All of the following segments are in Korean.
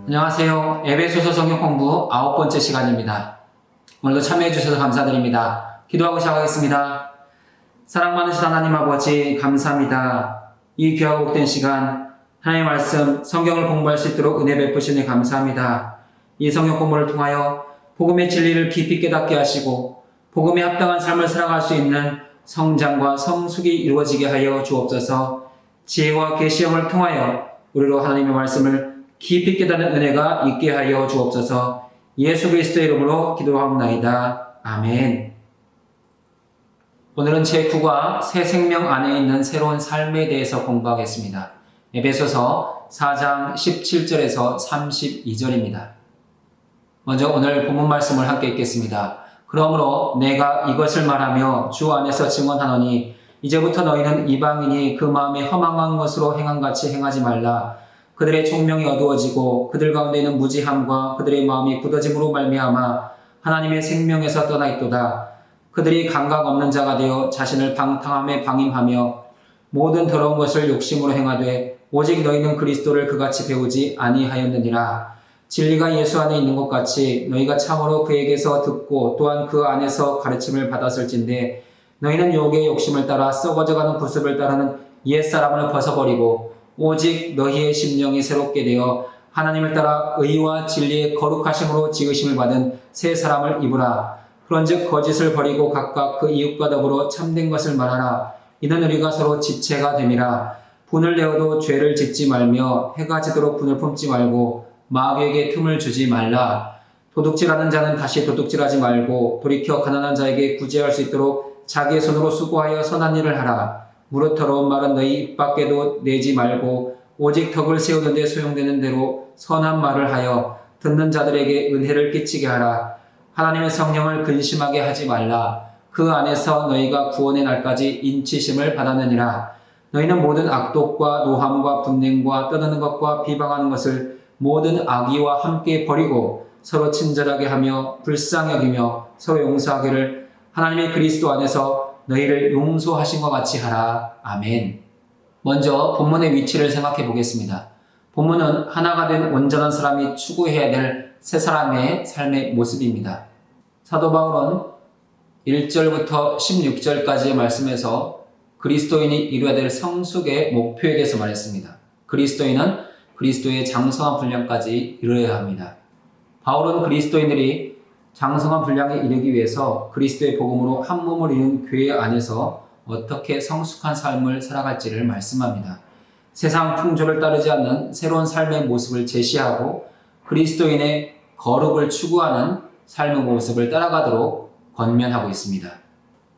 안녕하세요. 에베소서 성경 공부 9번째 시간입니다. 오늘도 참여해 주셔서 감사드립니다. 기도하고 시작하겠습니다. 사랑 많으신 하나님 아버지 감사합니다. 이 귀하고 복된 시간 하나님의 말씀 성경을 공부할 수 있도록 은혜 베푸시니 감사합니다. 이 성경 공부를 통하여 복음의 진리를 깊이 깨닫게 하시고 복음에 합당한 삶을 살아갈 수 있는 성장과 성숙이 이루어지게 하여 주옵소서. 지혜와 계시형을 통하여 우리로 하나님의 말씀을 깊이 깨닫는 은혜가 있게 하여 주옵소서. 예수 그리스도의 이름으로 기도하옵나이다. 아멘. 오늘은 제9과 새 생명 안에 있는 새로운 삶에 대해서 공부하겠습니다. 에베소서 4장 17절에서 32절입니다. 먼저 오늘 본문 말씀을 함께 읽겠습니다. 그러므로 내가 이것을 말하며 주 안에서 증언하노니 이제부터 너희는 이방인이 그 마음에 허망한 것으로 행함같이 행하지 말라. 그들의 총명이 어두워지고 그들 가운데 있는 무지함과 그들의 마음이 굳어짐으로 말미암아 하나님의 생명에서 떠나 있도다. 그들이 감각 없는 자가 되어 자신을 방탕함에 방임하며 모든 더러운 것을 욕심으로 행하되 오직 너희는 그리스도를 그같이 배우지 아니하였느니라. 진리가 예수 안에 있는 것 같이 너희가 참으로 그에게서 듣고 또한 그 안에서 가르침을 받았을진데 너희는 유혹의 욕심을 따라 썩어져가는 구습을 따르는 옛사람을 벗어버리고 오직 너희의 심령이 새롭게 되어 하나님을 따라 의와 진리의 거룩하심으로 지으심을 받은 새 사람을 입으라. 그런즉 거짓을 버리고 각각 그 이웃과 더불어 참된 것을 말하라. 이는 우리가 서로 지체가 됨이라. 분을 내어도 죄를 짓지 말며 해가 지도록 분을 품지 말고 마귀에게 틈을 주지 말라. 도둑질하는 자는 다시 도둑질하지 말고 돌이켜 가난한 자에게 구제할 수 있도록 자기의 손으로 수고하여 선한 일을 하라. 무릇 더러운 말은 너희 입 밖에도 내지 말고 오직 덕을 세우는 데 소용되는 대로 선한 말을 하여 듣는 자들에게 은혜를 끼치게 하라. 하나님의 성령을 근심하게 하지 말라. 그 안에서 너희가 구원의 날까지 인치심을 받았느니라. 너희는 모든 악독과 노함과 분냉과 떠드는 것과 비방하는 것을 모든 악의와 함께 버리고 서로 친절하게 하며 불쌍히 여기며 서로 용서하기를 하나님의 그리스도 안에서 너희를 용서하신 것 같이 하라. 아멘. 먼저 본문의 위치를 생각해 보겠습니다. 본문은 하나가 된 온전한 사람이 추구해야 될 새 사람의 삶의 모습입니다. 사도 바울은 1절부터 16절까지의 말씀에서 그리스도인이 이루어야 될 성숙의 목표에 대해서 말했습니다. 그리스도인은 그리스도의 장성한 분량까지 이루어야 합니다. 바울은 그리스도인들이 장성한 분량에 이르기 위해서 그리스도의 복음으로 한 몸을 이룬 교회 안에서 어떻게 성숙한 삶을 살아갈지를 말씀합니다. 세상 풍조를 따르지 않는 새로운 삶의 모습을 제시하고 그리스도인의 거룩을 추구하는 삶의 모습을 따라가도록 권면하고 있습니다.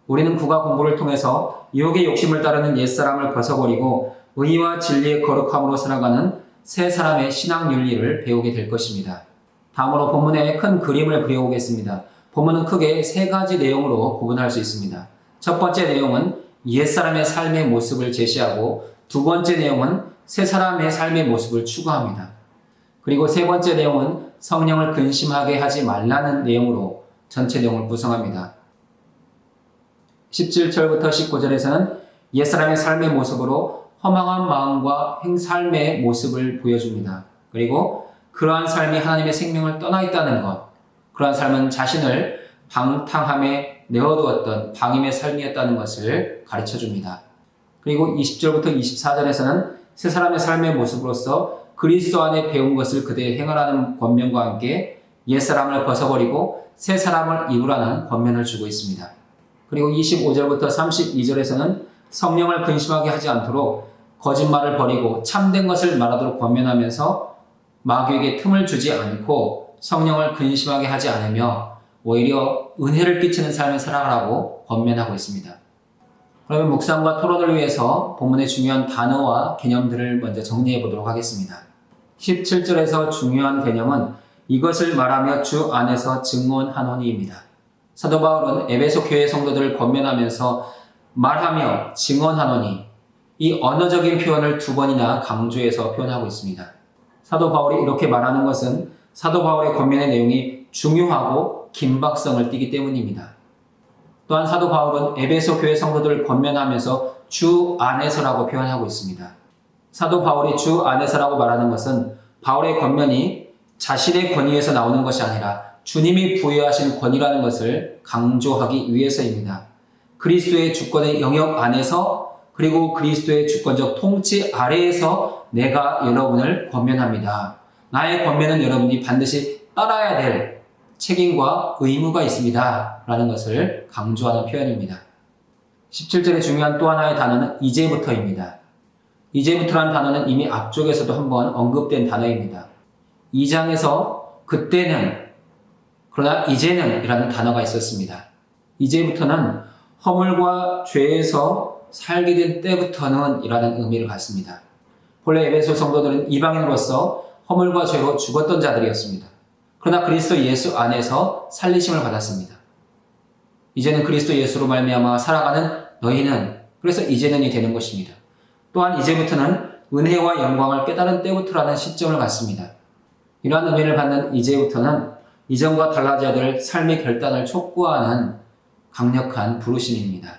우리는 국어 공부를 통해서 유혹의 욕심을 따르는 옛사람을 벗어버리고 의와 진리의 거룩함으로 살아가는 새 사람의 신앙 윤리를 배우게 될 것입니다. 다음으로 본문의 큰 그림을 그려보겠습니다. 본문은 크게 세 가지 내용으로 구분할 수 있습니다. 첫 번째 내용은 옛사람의 삶의 모습을 제시하고 두 번째 내용은 새 사람의 삶의 모습을 추구합니다. 그리고 세 번째 내용은 성령을 근심하게 하지 말라는 내용으로 전체 내용을 구성합니다. 17절부터 19절에서는 옛사람의 삶의 모습으로 허망한 마음과 삶의 모습을 보여줍니다. 그리고 그러한 삶이 하나님의 생명을 떠나 있다는 것, 그러한 삶은 자신을 방탕함에 내어두었던 방임의 삶이었다는 것을 가르쳐줍니다. 그리고 20절부터 24절에서는 새 사람의 삶의 모습으로서 그리스도 안에 배운 것을 그대에 행하라는 권면과 함께 옛사람을 벗어버리고 새 사람을 입으라는 권면을 주고 있습니다. 그리고 25절부터 32절에서는 성령을 근심하게 하지 않도록 거짓말을 버리고 참된 것을 말하도록 권면하면서 마귀에게 틈을 주지 않고 성령을 근심하게 하지 않으며 오히려 은혜를 끼치는 삶을 살아가라고 권면하고 있습니다. 그러면 묵상과 토론을 위해서 본문의 중요한 단어와 개념들을 먼저 정리해 보도록 하겠습니다. 17절에서 중요한 개념은 이것을 말하며 주 안에서 증언하노니입니다. 사도 바울은 에베소 교회 성도들을 권면하면서 말하며 증언하노니 이 언어적인 표현을 두 번이나 강조해서 표현하고 있습니다. 사도 바울이 이렇게 말하는 것은 사도 바울의 권면의 내용이 중요하고 긴박성을 띠기 때문입니다. 또한 사도 바울은 에베소 교회 성도들을 권면하면서 주 안에서라고 표현하고 있습니다. 사도 바울이 주 안에서라고 말하는 것은 바울의 권면이 자신의 권위에서 나오는 것이 아니라 주님이 부여하신 권위라는 것을 강조하기 위해서입니다. 그리스도의 주권의 영역 안에서 그리고 그리스도의 주권적 통치 아래에서 내가 여러분을 권면합니다. 나의 권면은 여러분이 반드시 따라야 될 책임과 의무가 있습니다. 라는 것을 강조하는 표현입니다. 17절의 중요한 또 하나의 단어는 이제부터입니다. 이제부터라는 단어는 이미 앞쪽에서도 한번 언급된 단어입니다. 2장에서 그때는 그러나 이제는 이라는 단어가 있었습니다. 이제부터는 허물과 죄에서 살게 된 때부터는 이라는 의미를 갖습니다. 본래 에베소 성도들은 이방인으로서 허물과 죄로 죽었던 자들이었습니다. 그러나 그리스도 예수 안에서 살리심을 받았습니다. 이제는 그리스도 예수로 말미암아 살아가는 너희는 그래서 이제는이 되는 것입니다. 또한 이제부터는 은혜와 영광을 깨달은 때부터라는 시점을 갖습니다. 이러한 의미를 받는 이제부터는 이전과 달라져야 될 삶의 결단을 촉구하는 강력한 부르심입니다.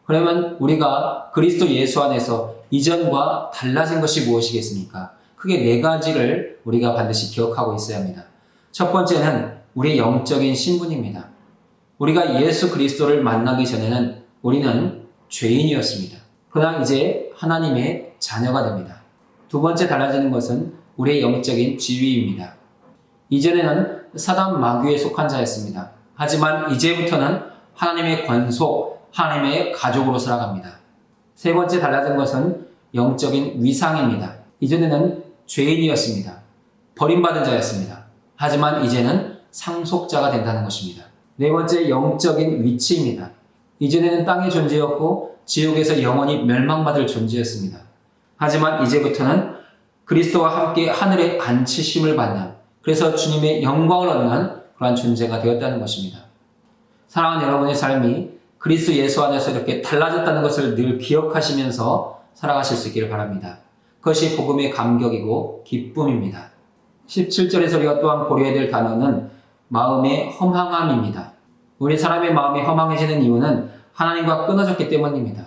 그러면 우리가 그리스도 예수 안에서 이전과 달라진 것이 무엇이겠습니까? 크게 네 가지를 우리가 반드시 기억하고 있어야 합니다. 첫 번째는 우리의 영적인 신분입니다. 우리가 예수 그리스도를 만나기 전에는 우리는 죄인이었습니다. 그러나 이제 하나님의 자녀가 됩니다. 두 번째 달라지는 것은 우리의 영적인 지위입니다. 이전에는 사단 마귀에 속한 자였습니다. 하지만 이제부터는 하나님의 권속, 하나님의 가족으로 살아갑니다. 세 번째 달라진 것은 영적인 위상입니다. 이전에는 죄인이었습니다. 버림받은 자였습니다. 하지만 이제는 상속자가 된다는 것입니다. 네 번째 영적인 위치입니다. 이전에는 땅의 존재였고 지옥에서 영원히 멸망받을 존재였습니다. 하지만 이제부터는 그리스도와 함께 하늘에 앉히심을 받는, 그래서 주님의 영광을 얻는 그러한 존재가 되었다는 것입니다. 사랑하는 여러분의 삶이 그리스도 예수 안에서 이렇게 달라졌다는 것을 늘 기억하시면서 살아가실 수 있기를 바랍니다. 그것이 복음의 감격이고 기쁨입니다. 17절에서 우리가 또한 고려해야 될 단어는 마음의 허망함입니다. 우리 사람의 마음이 허망해지는 이유는 하나님과 끊어졌기 때문입니다.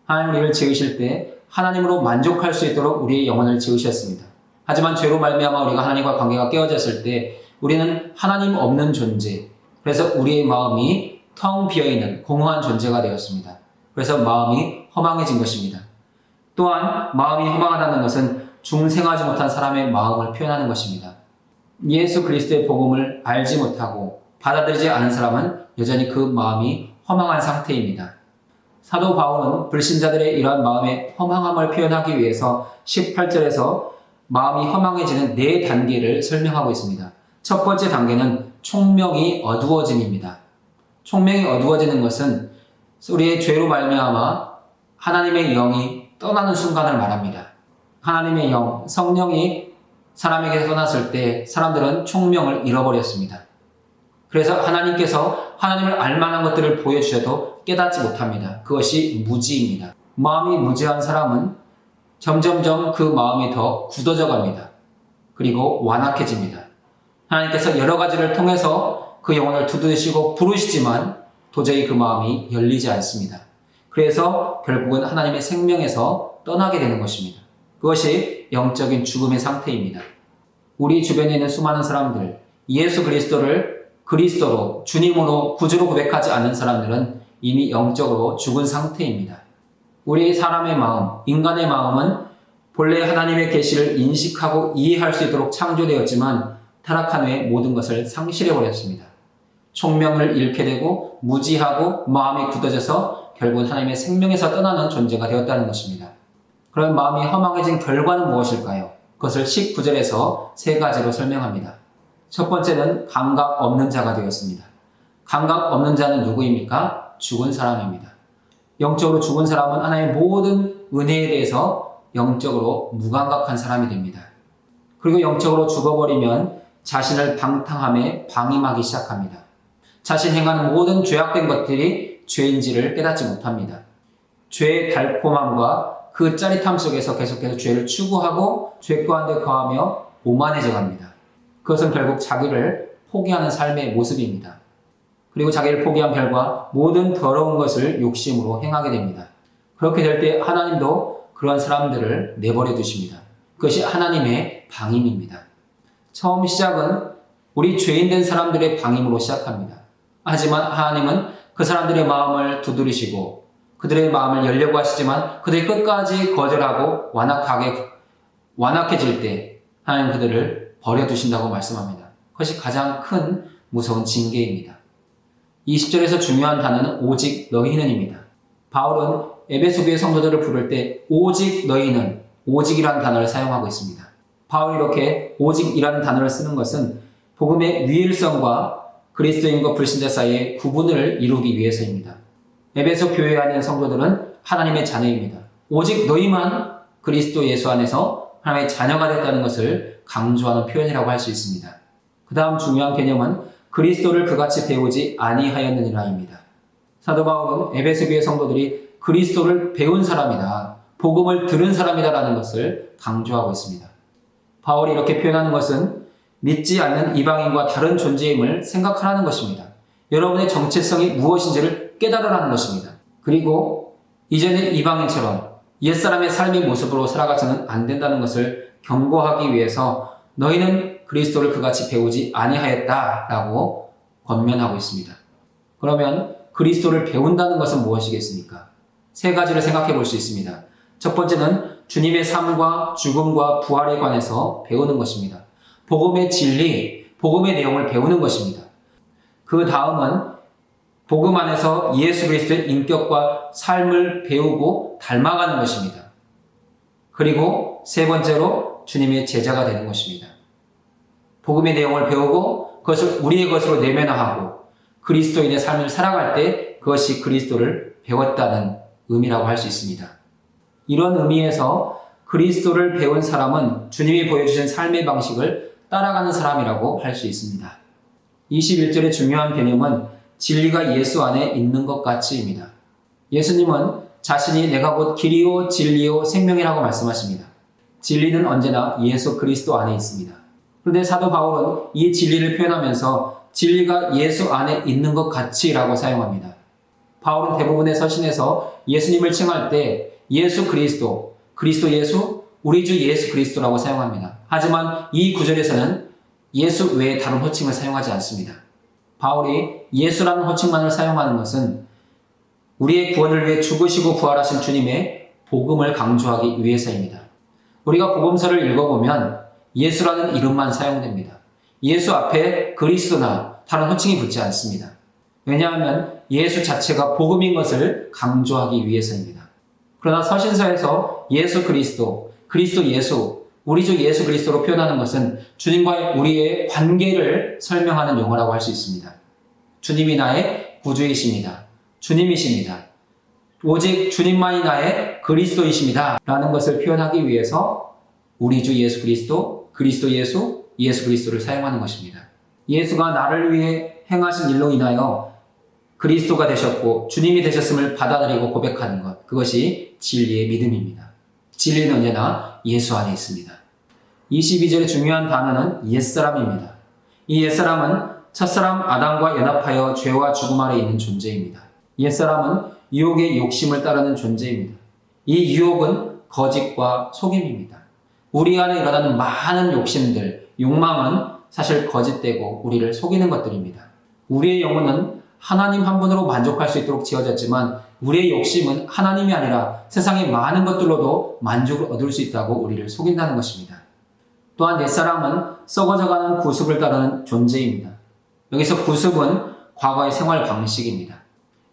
하나님은 우리를 지으실 때 하나님으로 만족할 수 있도록 우리의 영혼을 지으셨습니다. 하지만 죄로 말미암아 우리가 하나님과 관계가 깨어졌을 때 우리는 하나님 없는 존재, 그래서 우리의 마음이 텅 비어있는 공허한 존재가 되었습니다. 그래서 마음이 허망해진 것입니다. 또한 마음이 허망하다는 것은 중생하지 못한 사람의 마음을 표현하는 것입니다. 예수 그리스도의 복음을 알지 못하고 받아들이지 않은 사람은 여전히 그 마음이 허망한 상태입니다. 사도 바울은 불신자들의 이러한 마음의 허망함을 표현하기 위해서 18절에서 마음이 허망해지는 네 단계를 설명하고 있습니다. 첫 번째 단계는 총명이 어두워짐입니다. 총명이 어두워지는 것은 우리의 죄로 말미암아 하나님의 영이 떠나는 순간을 말합니다. 하나님의 영, 성령이 사람에게 떠났을 때 사람들은 총명을 잃어버렸습니다. 그래서 하나님께서 하나님을 알만한 것들을 보여주셔도 깨닫지 못합니다. 그것이 무지입니다. 마음이 무지한 사람은 점점점 그 마음이 더 굳어져 갑니다. 그리고 완악해집니다. 하나님께서 여러 가지를 통해서 그 영혼을 두드리시고 부르시지만 도저히 그 마음이 열리지 않습니다. 그래서 결국은 하나님의 생명에서 떠나게 되는 것입니다. 그것이 영적인 죽음의 상태입니다. 우리 주변에 있는 수많은 사람들, 예수 그리스도를 그리스도로, 주님으로, 구주로 고백하지 않는 사람들은 이미 영적으로 죽은 상태입니다. 우리 사람의 마음, 인간의 마음은 본래 하나님의 계시를 인식하고 이해할 수 있도록 창조되었지만 타락한 후에 모든 것을 상실해버렸습니다. 총명을 잃게 되고 무지하고 마음이 굳어져서 결국은 하나님의 생명에서 떠나는 존재가 되었다는 것입니다. 그럼 마음이 허망해진 결과는 무엇일까요? 그것을 19절에서 세 가지로 설명합니다. 첫 번째는 감각 없는 자가 되었습니다. 감각 없는 자는 누구입니까? 죽은 사람입니다. 영적으로 죽은 사람은 하나님의 모든 은혜에 대해서 영적으로 무감각한 사람이 됩니다. 그리고 영적으로 죽어버리면 자신을 방탕함에 방임하기 시작합니다. 자신 행하는 모든 죄악된 것들이 죄인지를 깨닫지 못합니다. 죄의 달콤함과 그 짜릿함 속에서 계속해서 죄를 추구하고 죄 가운데 거하며 오만해져 갑니다. 그것은 결국 자기를 포기하는 삶의 모습입니다. 그리고 자기를 포기한 결과 모든 더러운 것을 욕심으로 행하게 됩니다. 그렇게 될 때 하나님도 그러한 사람들을 내버려 두십니다. 그것이 하나님의 방임입니다. 처음 시작은 우리 죄인된 사람들의 방임으로 시작합니다. 하지만 하나님은 그 사람들의 마음을 두드리시고 그들의 마음을 열려고 하시지만 그들이 끝까지 거절하고 완악해질 때 하나님 그들을 버려두신다고 말씀합니다. 그것이 가장 큰 무서운 징계입니다. 20절에서 중요한 단어는 오직 너희는입니다. 바울은 에베소 교회 성도들을 부를 때 오직 너희는, 오직이라는 단어를 사용하고 있습니다. 바울이 이렇게 오직이라는 단어를 쓰는 것은 복음의 유일성과 그리스도인과 불신자 사이의 구분을 이루기 위해서입니다. 에베소 교회 안에 있는 성도들은 하나님의 자녀입니다. 오직 너희만 그리스도 예수 안에서 하나님의 자녀가 됐다는 것을 강조하는 표현이라고 할 수 있습니다. 그 다음 중요한 개념은 그리스도를 그같이 배우지 아니하였느니라입니다. 사도 바울은 에베소 교회 성도들이 그리스도를 배운 사람이다, 복음을 들은 사람이다라는 것을 강조하고 있습니다. 바울이 이렇게 표현하는 것은 믿지 않는 이방인과 다른 존재임을 생각하라는 것입니다. 여러분의 정체성이 무엇인지를 깨달으라는 것입니다. 그리고 이전의 이방인처럼 옛사람의 삶의 모습으로 살아가서는 안 된다는 것을 경고하기 위해서 너희는 그리스도를 그같이 배우지 아니하였다라고 권면하고 있습니다. 그러면 그리스도를 배운다는 것은 무엇이겠습니까? 세 가지를 생각해 볼 수 있습니다. 첫 번째는 주님의 삶과 죽음과 부활에 관해서 배우는 것입니다. 복음의 진리, 복음의 내용을 배우는 것입니다. 그 다음은 복음 안에서 예수 그리스도의 인격과 삶을 배우고 닮아가는 것입니다. 그리고 세 번째로 주님의 제자가 되는 것입니다. 복음의 내용을 배우고 그것을 우리의 것으로 내면화하고 그리스도인의 삶을 살아갈 때 그것이 그리스도를 배웠다는 의미라고 할 수 있습니다. 이런 의미에서 그리스도를 배운 사람은 주님이 보여주신 삶의 방식을 따라가는 사람이라고 할 수 있습니다. 21절의 중요한 개념은 진리가 예수 안에 있는 것 같이입니다. 예수님은 자신이 내가 곧 길이요 진리요 생명이라고 말씀하십니다. 진리는 언제나 예수 그리스도 안에 있습니다. 그런데 사도 바울은 이 진리를 표현하면서 진리가 예수 안에 있는 것 같이라고 사용합니다. 바울은 대부분의 서신에서 예수님을 칭할 때 예수 그리스도, 그리스도 예수, 우리 주 예수 그리스도라고 사용합니다. 하지만 이 구절에서는 예수 외에 다른 호칭을 사용하지 않습니다. 바울이 예수라는 호칭만을 사용하는 것은 우리의 구원을 위해 죽으시고 부활하신 주님의 복음을 강조하기 위해서입니다. 우리가 복음서를 읽어보면 예수라는 이름만 사용됩니다. 예수 앞에 그리스도나 다른 호칭이 붙지 않습니다. 왜냐하면 예수 자체가 복음인 것을 강조하기 위해서입니다. 그러나 서신서에서 예수 그리스도, 그리스도 예수, 우리 주 예수 그리스도로 표현하는 것은 주님과 우리의 관계를 설명하는 용어라고 할 수 있습니다. 주님이 나의 구주이십니다. 주님이십니다. 오직 주님만이 나의 그리스도이십니다. 라는 것을 표현하기 위해서 우리 주 예수 그리스도, 그리스도 예수, 예수 그리스도를 사용하는 것입니다. 예수가 나를 위해 행하신 일로 인하여 그리스도가 되셨고 주님이 되셨음을 받아들이고 고백하는 것, 그것이 진리의 믿음입니다. 진리는 언제나 예수 안에 있습니다. 22절의 중요한 단어는 옛사람입니다. 이 옛사람은 첫사람 아담과 연합하여 죄와 죽음 아래 있는 존재입니다. 옛사람은 유혹의 욕심을 따르는 존재입니다. 이 유혹은 거짓과 속임입니다. 우리 안에 일어나는 많은 욕심들, 욕망은 사실 거짓되고 우리를 속이는 것들입니다. 우리의 영혼은 하나님 한 분으로 만족할 수 있도록 지어졌지만 우리의 욕심은 하나님이 아니라 세상의 많은 것들로도 만족을 얻을 수 있다고 우리를 속인다는 것입니다. 또한 옛사람은 썩어져가는 구습을 따르는 존재입니다. 여기서 구습은 과거의 생활 방식입니다.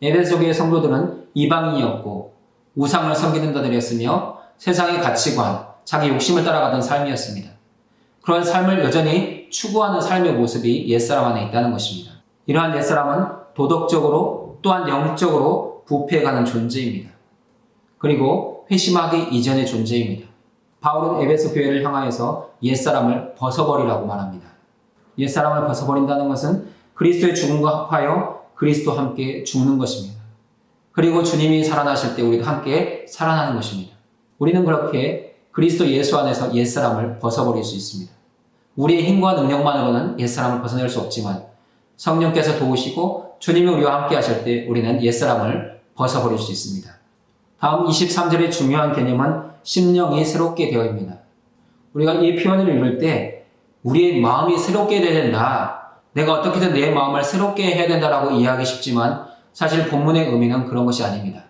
에베소 교회 성도들은 이방인이었고 우상을 섬기는 자들이었으며 세상의 가치관, 자기 욕심을 따라가던 삶이었습니다. 그런 삶을 여전히 추구하는 삶의 모습이 옛사람 안에 있다는 것입니다. 이러한 옛사람은 도덕적으로 또한 영적으로 부패해가는 존재입니다. 그리고 회심하기 이전의 존재입니다. 바울은 에베소 교회를 향하여서 옛사람을 벗어버리라고 말합니다. 옛사람을 벗어버린다는 것은 그리스도의 죽음과 합하여 그리스도와 함께 죽는 것입니다. 그리고 주님이 살아나실 때 우리도 함께 살아나는 것입니다. 우리는 그렇게 그리스도 예수 안에서 옛사람을 벗어버릴 수 있습니다. 우리의 힘과 능력만으로는 옛사람을 벗어낼 수 없지만 성령께서 도우시고 주님이 우리와 함께 하실 때 우리는 옛사람을 벗어버릴 수 있습니다. 다음 23절의 중요한 개념은 심령이 새롭게 되어입니다. 우리가 이 표현을 읽을 때 우리의 마음이 새롭게 돼야 된다. 내가 어떻게든 내 마음을 새롭게 해야 된다라고 이해하기 쉽지만 사실 본문의 의미는 그런 것이 아닙니다.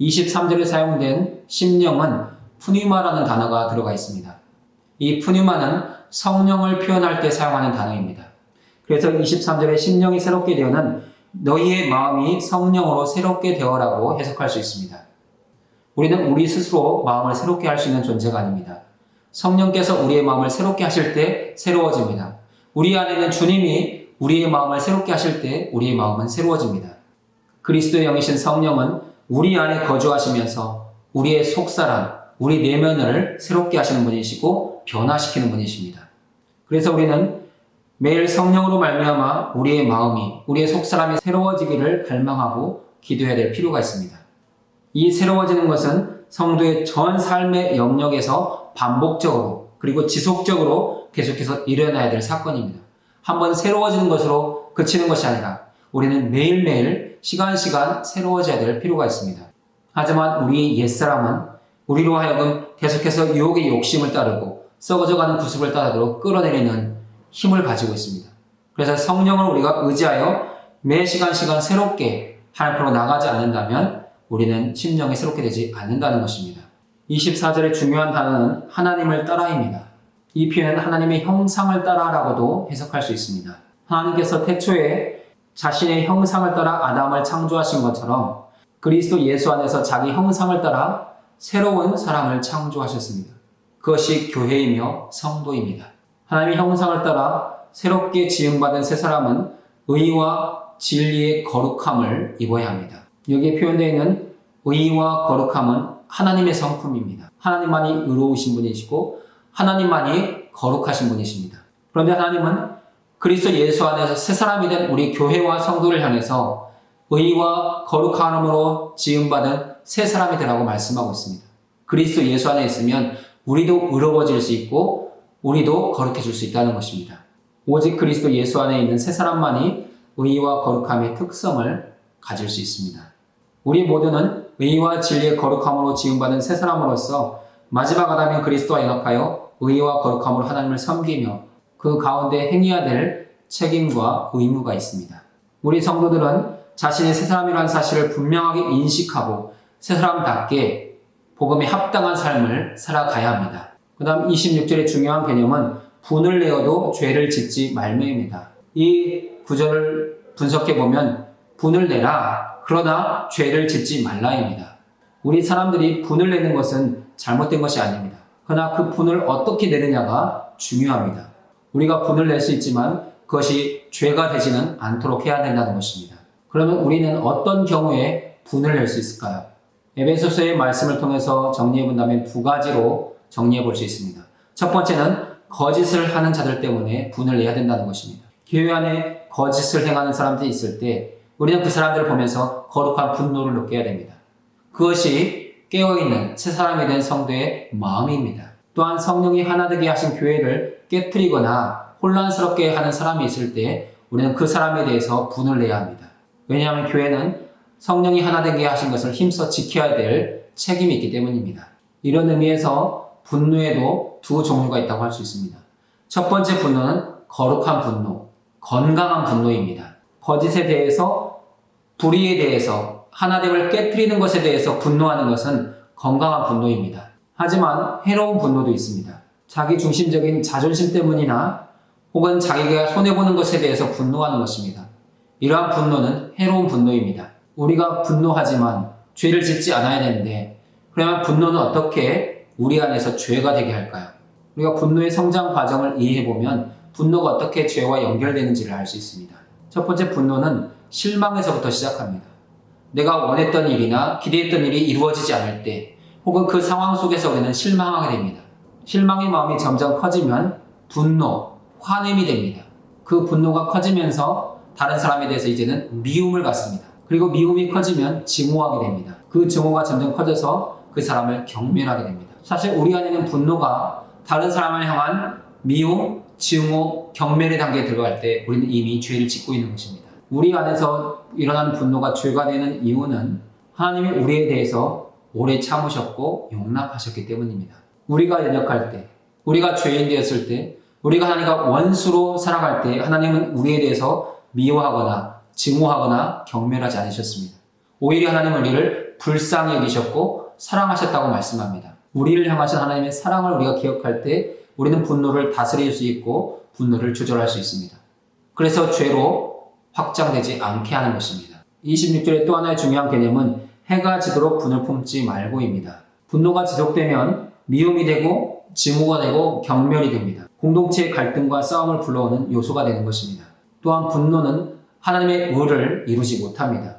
23절에 사용된 심령은 푸뉴마라는 단어가 들어가 있습니다. 이 푸뉴마는 성령을 표현할 때 사용하는 단어입니다. 그래서 23절에 심령이 새롭게 되어는 너희의 마음이 성령으로 새롭게 되어라고 해석할 수 있습니다. 우리는 우리 스스로 마음을 새롭게 할 수 있는 존재가 아닙니다. 성령께서 우리의 마음을 새롭게 하실 때 새로워집니다. 우리 안에 있는 주님이 우리의 마음을 새롭게 하실 때 우리의 마음은 새로워집니다. 그리스도의 영이신 성령은 우리 안에 거주하시면서 우리의 속사람, 우리 내면을 새롭게 하시는 분이시고 변화시키는 분이십니다. 그래서 우리는 매일 성령으로 말미암아 우리의 마음이, 우리의 속사람이 새로워지기를 갈망하고 기도해야 될 필요가 있습니다. 이 새로워지는 것은 성도의 전 삶의 영역에서 반복적으로 그리고 지속적으로 계속해서 일어나야 될 사건입니다. 한번 새로워지는 것으로 그치는 것이 아니라 우리는 매일매일 시간시간 새로워져야 될 필요가 있습니다. 하지만 우리의 옛사람은 우리로 하여금 계속해서 유혹의 욕심을 따르고 썩어져가는 구습을 따르도록 끌어내리는 힘을 가지고 있습니다. 그래서 성령을 우리가 의지하여 매 시간 새롭게 하나님 앞으로 나가지 않는다면 우리는 심령이 새롭게 되지 않는다는 것입니다. 24절의 중요한 단어는 하나님을 따라입니다. 이 표현은 하나님의 형상을 따라라고도 해석할 수 있습니다. 하나님께서 태초에 자신의 형상을 따라 아담을 창조하신 것처럼 그리스도 예수 안에서 자기 형상을 따라 새로운 사람을 창조하셨습니다. 그것이 교회이며 성도입니다. 하나님의 형상을 따라 새롭게 지음받은 새 사람은 의와 진리의 거룩함을 입어야 합니다. 여기에 표현되어 있는 의와 거룩함은 하나님의 성품입니다. 하나님만이 의로우신 분이시고 하나님만이 거룩하신 분이십니다. 그런데 하나님은 그리스도 예수 안에서 새 사람이 된 우리 교회와 성도를 향해서 의와 거룩함으로 지음받은 새 사람이 되라고 말씀하고 있습니다. 그리스도 예수 안에 있으면 우리도 의로워질 수 있고 우리도 거룩해질 수 있다는 것입니다. 오직 그리스도 예수 안에 있는 새 사람만이 의와 거룩함의 특성을 가질 수 있습니다. 우리 모두는 의와 진리의 거룩함으로 지음받은 새 사람으로서 마지막 아담인 그리스도와 연합하여 의와 거룩함으로 하나님을 섬기며 그 가운데 행해야 될 책임과 의무가 있습니다. 우리 성도들은 자신이 새 사람이라는 사실을 분명하게 인식하고 새 사람답게 복음에 합당한 삶을 살아가야 합니다. 그 다음 26절의 중요한 개념은 분을 내어도 죄를 짓지 말매입니다. 이 구절을 분석해보면 분을 내라, 그러나 죄를 짓지 말라입니다. 우리 사람들이 분을 내는 것은 잘못된 것이 아닙니다. 그러나 그 분을 어떻게 내느냐가 중요합니다. 우리가 분을 낼 수 있지만 그것이 죄가 되지는 않도록 해야 된다는 것입니다. 그러면 우리는 어떤 경우에 분을 낼 수 있을까요? 에베소서의 말씀을 통해서 정리해본다면 두 가지로 정리해볼 수 있습니다. 첫 번째는 거짓을 하는 자들 때문에 분을 내야 된다는 것입니다. 교회 안에 거짓을 행하는 사람들이 있을 때 우리는 그 사람들을 보면서 거룩한 분노를 느껴야 됩니다. 그것이 깨어있는 새 사람이 된 성도의 마음입니다. 또한 성령이 하나 되게 하신 교회를 깨트리거나 혼란스럽게 하는 사람이 있을 때 우리는 그 사람에 대해서 분을 내야 합니다. 왜냐하면 교회는 성령이 하나 되게 하신 것을 힘써 지켜야 될 책임이 있기 때문입니다. 이런 의미에서 분노에도 두 종류가 있다고 할 수 있습니다. 첫 번째 분노는 거룩한 분노, 건강한 분노입니다. 거짓에 대해서, 불의에 대해서, 하나됨을 깨트리는 것에 대해서 분노하는 것은 건강한 분노입니다. 하지만 해로운 분노도 있습니다. 자기 중심적인 자존심 때문이나 혹은 자기가 손해보는 것에 대해서 분노하는 것입니다. 이러한 분노는 해로운 분노입니다. 우리가 분노하지만 죄를 짓지 않아야 되는데 그러면 분노는 어떻게 우리 안에서 죄가 되게 할까요? 우리가 분노의 성장 과정을 이해해보면 분노가 어떻게 죄와 연결되는지를 알 수 있습니다. 첫 번째 분노는 실망에서부터 시작합니다. 내가 원했던 일이나 기대했던 일이 이루어지지 않을 때 혹은 그 상황 속에서 우리는 실망하게 됩니다. 실망의 마음이 점점 커지면 분노, 화냄이 됩니다. 그 분노가 커지면서 다른 사람에 대해서 이제는 미움을 갖습니다. 그리고 미움이 커지면 증오하게 됩니다. 그 증오가 점점 커져서 그 사람을 경멸하게 됩니다. 사실 우리 안에는 분노가 다른 사람을 향한 미움, 증오, 경멸의 단계에 들어갈 때 우리는 이미 죄를 짓고 있는 것입니다. 우리 안에서 일어나는 분노가 죄가 되는 이유는 하나님이 우리에 대해서 오래 참으셨고 용납하셨기 때문입니다. 우리가 연약할 때, 우리가 죄인 되었을 때 우리가 하나님과 원수로 살아갈 때 하나님은 우리에 대해서 미워하거나 증오하거나 경멸하지 않으셨습니다. 오히려 하나님은 우리를 불쌍히 여기셨고 사랑하셨다고 말씀합니다. 우리를 향하신 하나님의 사랑을 우리가 기억할 때 우리는 분노를 다스릴 수 있고 분노를 조절할 수 있습니다. 그래서 죄로 확장되지 않게 하는 것입니다. 26절의 또 하나의 중요한 개념은 해가 지도록 분을 품지 말고입니다. 분노가 지속되면 미움이 되고 증오가 되고 경멸이 됩니다. 공동체의 갈등과 싸움을 불러오는 요소가 되는 것입니다. 또한 분노는 하나님의 의를 이루지 못합니다.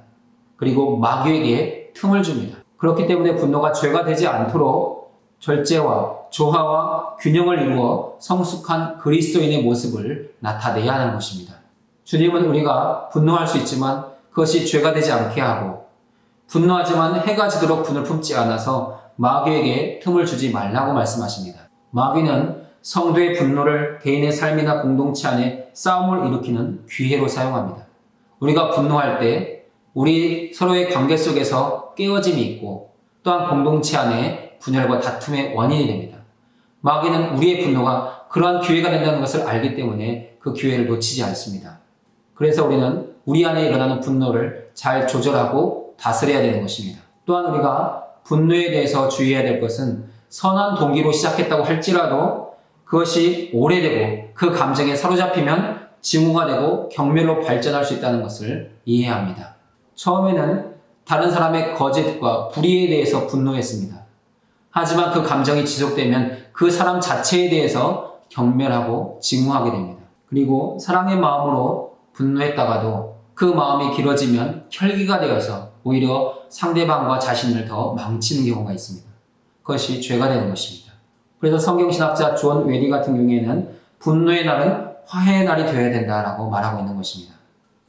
그리고 마귀에게 틈을 줍니다. 그렇기 때문에 분노가 죄가 되지 않도록 절제와 조화와 균형을 이루어 성숙한 그리스도인의 모습을 나타내야 하는 것입니다. 주님은 우리가 분노할 수 있지만 그것이 죄가 되지 않게 하고 분노하지만 해가 지도록 분을 품지 않아서 마귀에게 틈을 주지 말라고 말씀하십니다. 마귀는 성도의 분노를 개인의 삶이나 공동체 안에 싸움을 일으키는 기회로 사용합니다. 우리가 분노할 때 우리 서로의 관계 속에서 깨어짐이 있고 또한 공동체 안에 분열과 다툼의 원인이 됩니다. 마귀는 우리의 분노가 그러한 기회가 된다는 것을 알기 때문에 그 기회를 놓치지 않습니다. 그래서 우리는 우리 안에 일어나는 분노를 잘 조절하고 다스려야 되는 것입니다. 또한 우리가 분노에 대해서 주의해야 될 것은 선한 동기로 시작했다고 할지라도 그것이 오래되고 그 감정에 사로잡히면 증오가 되고 경멸로 발전할 수 있다는 것을 이해해야 합니다. 처음에는 다른 사람의 거짓과 불의에 대해서 분노했습니다. 하지만 그 감정이 지속되면 그 사람 자체에 대해서 경멸하고 증오하게 됩니다. 그리고 사랑의 마음으로 분노했다가도 그 마음이 길어지면 혈기가 되어서 오히려 상대방과 자신을 더 망치는 경우가 있습니다. 그것이 죄가 되는 것입니다. 그래서 성경신학자 존 웨리 같은 경우에는 분노의 날은 화해의 날이 되어야 된다라고 말하고 있는 것입니다.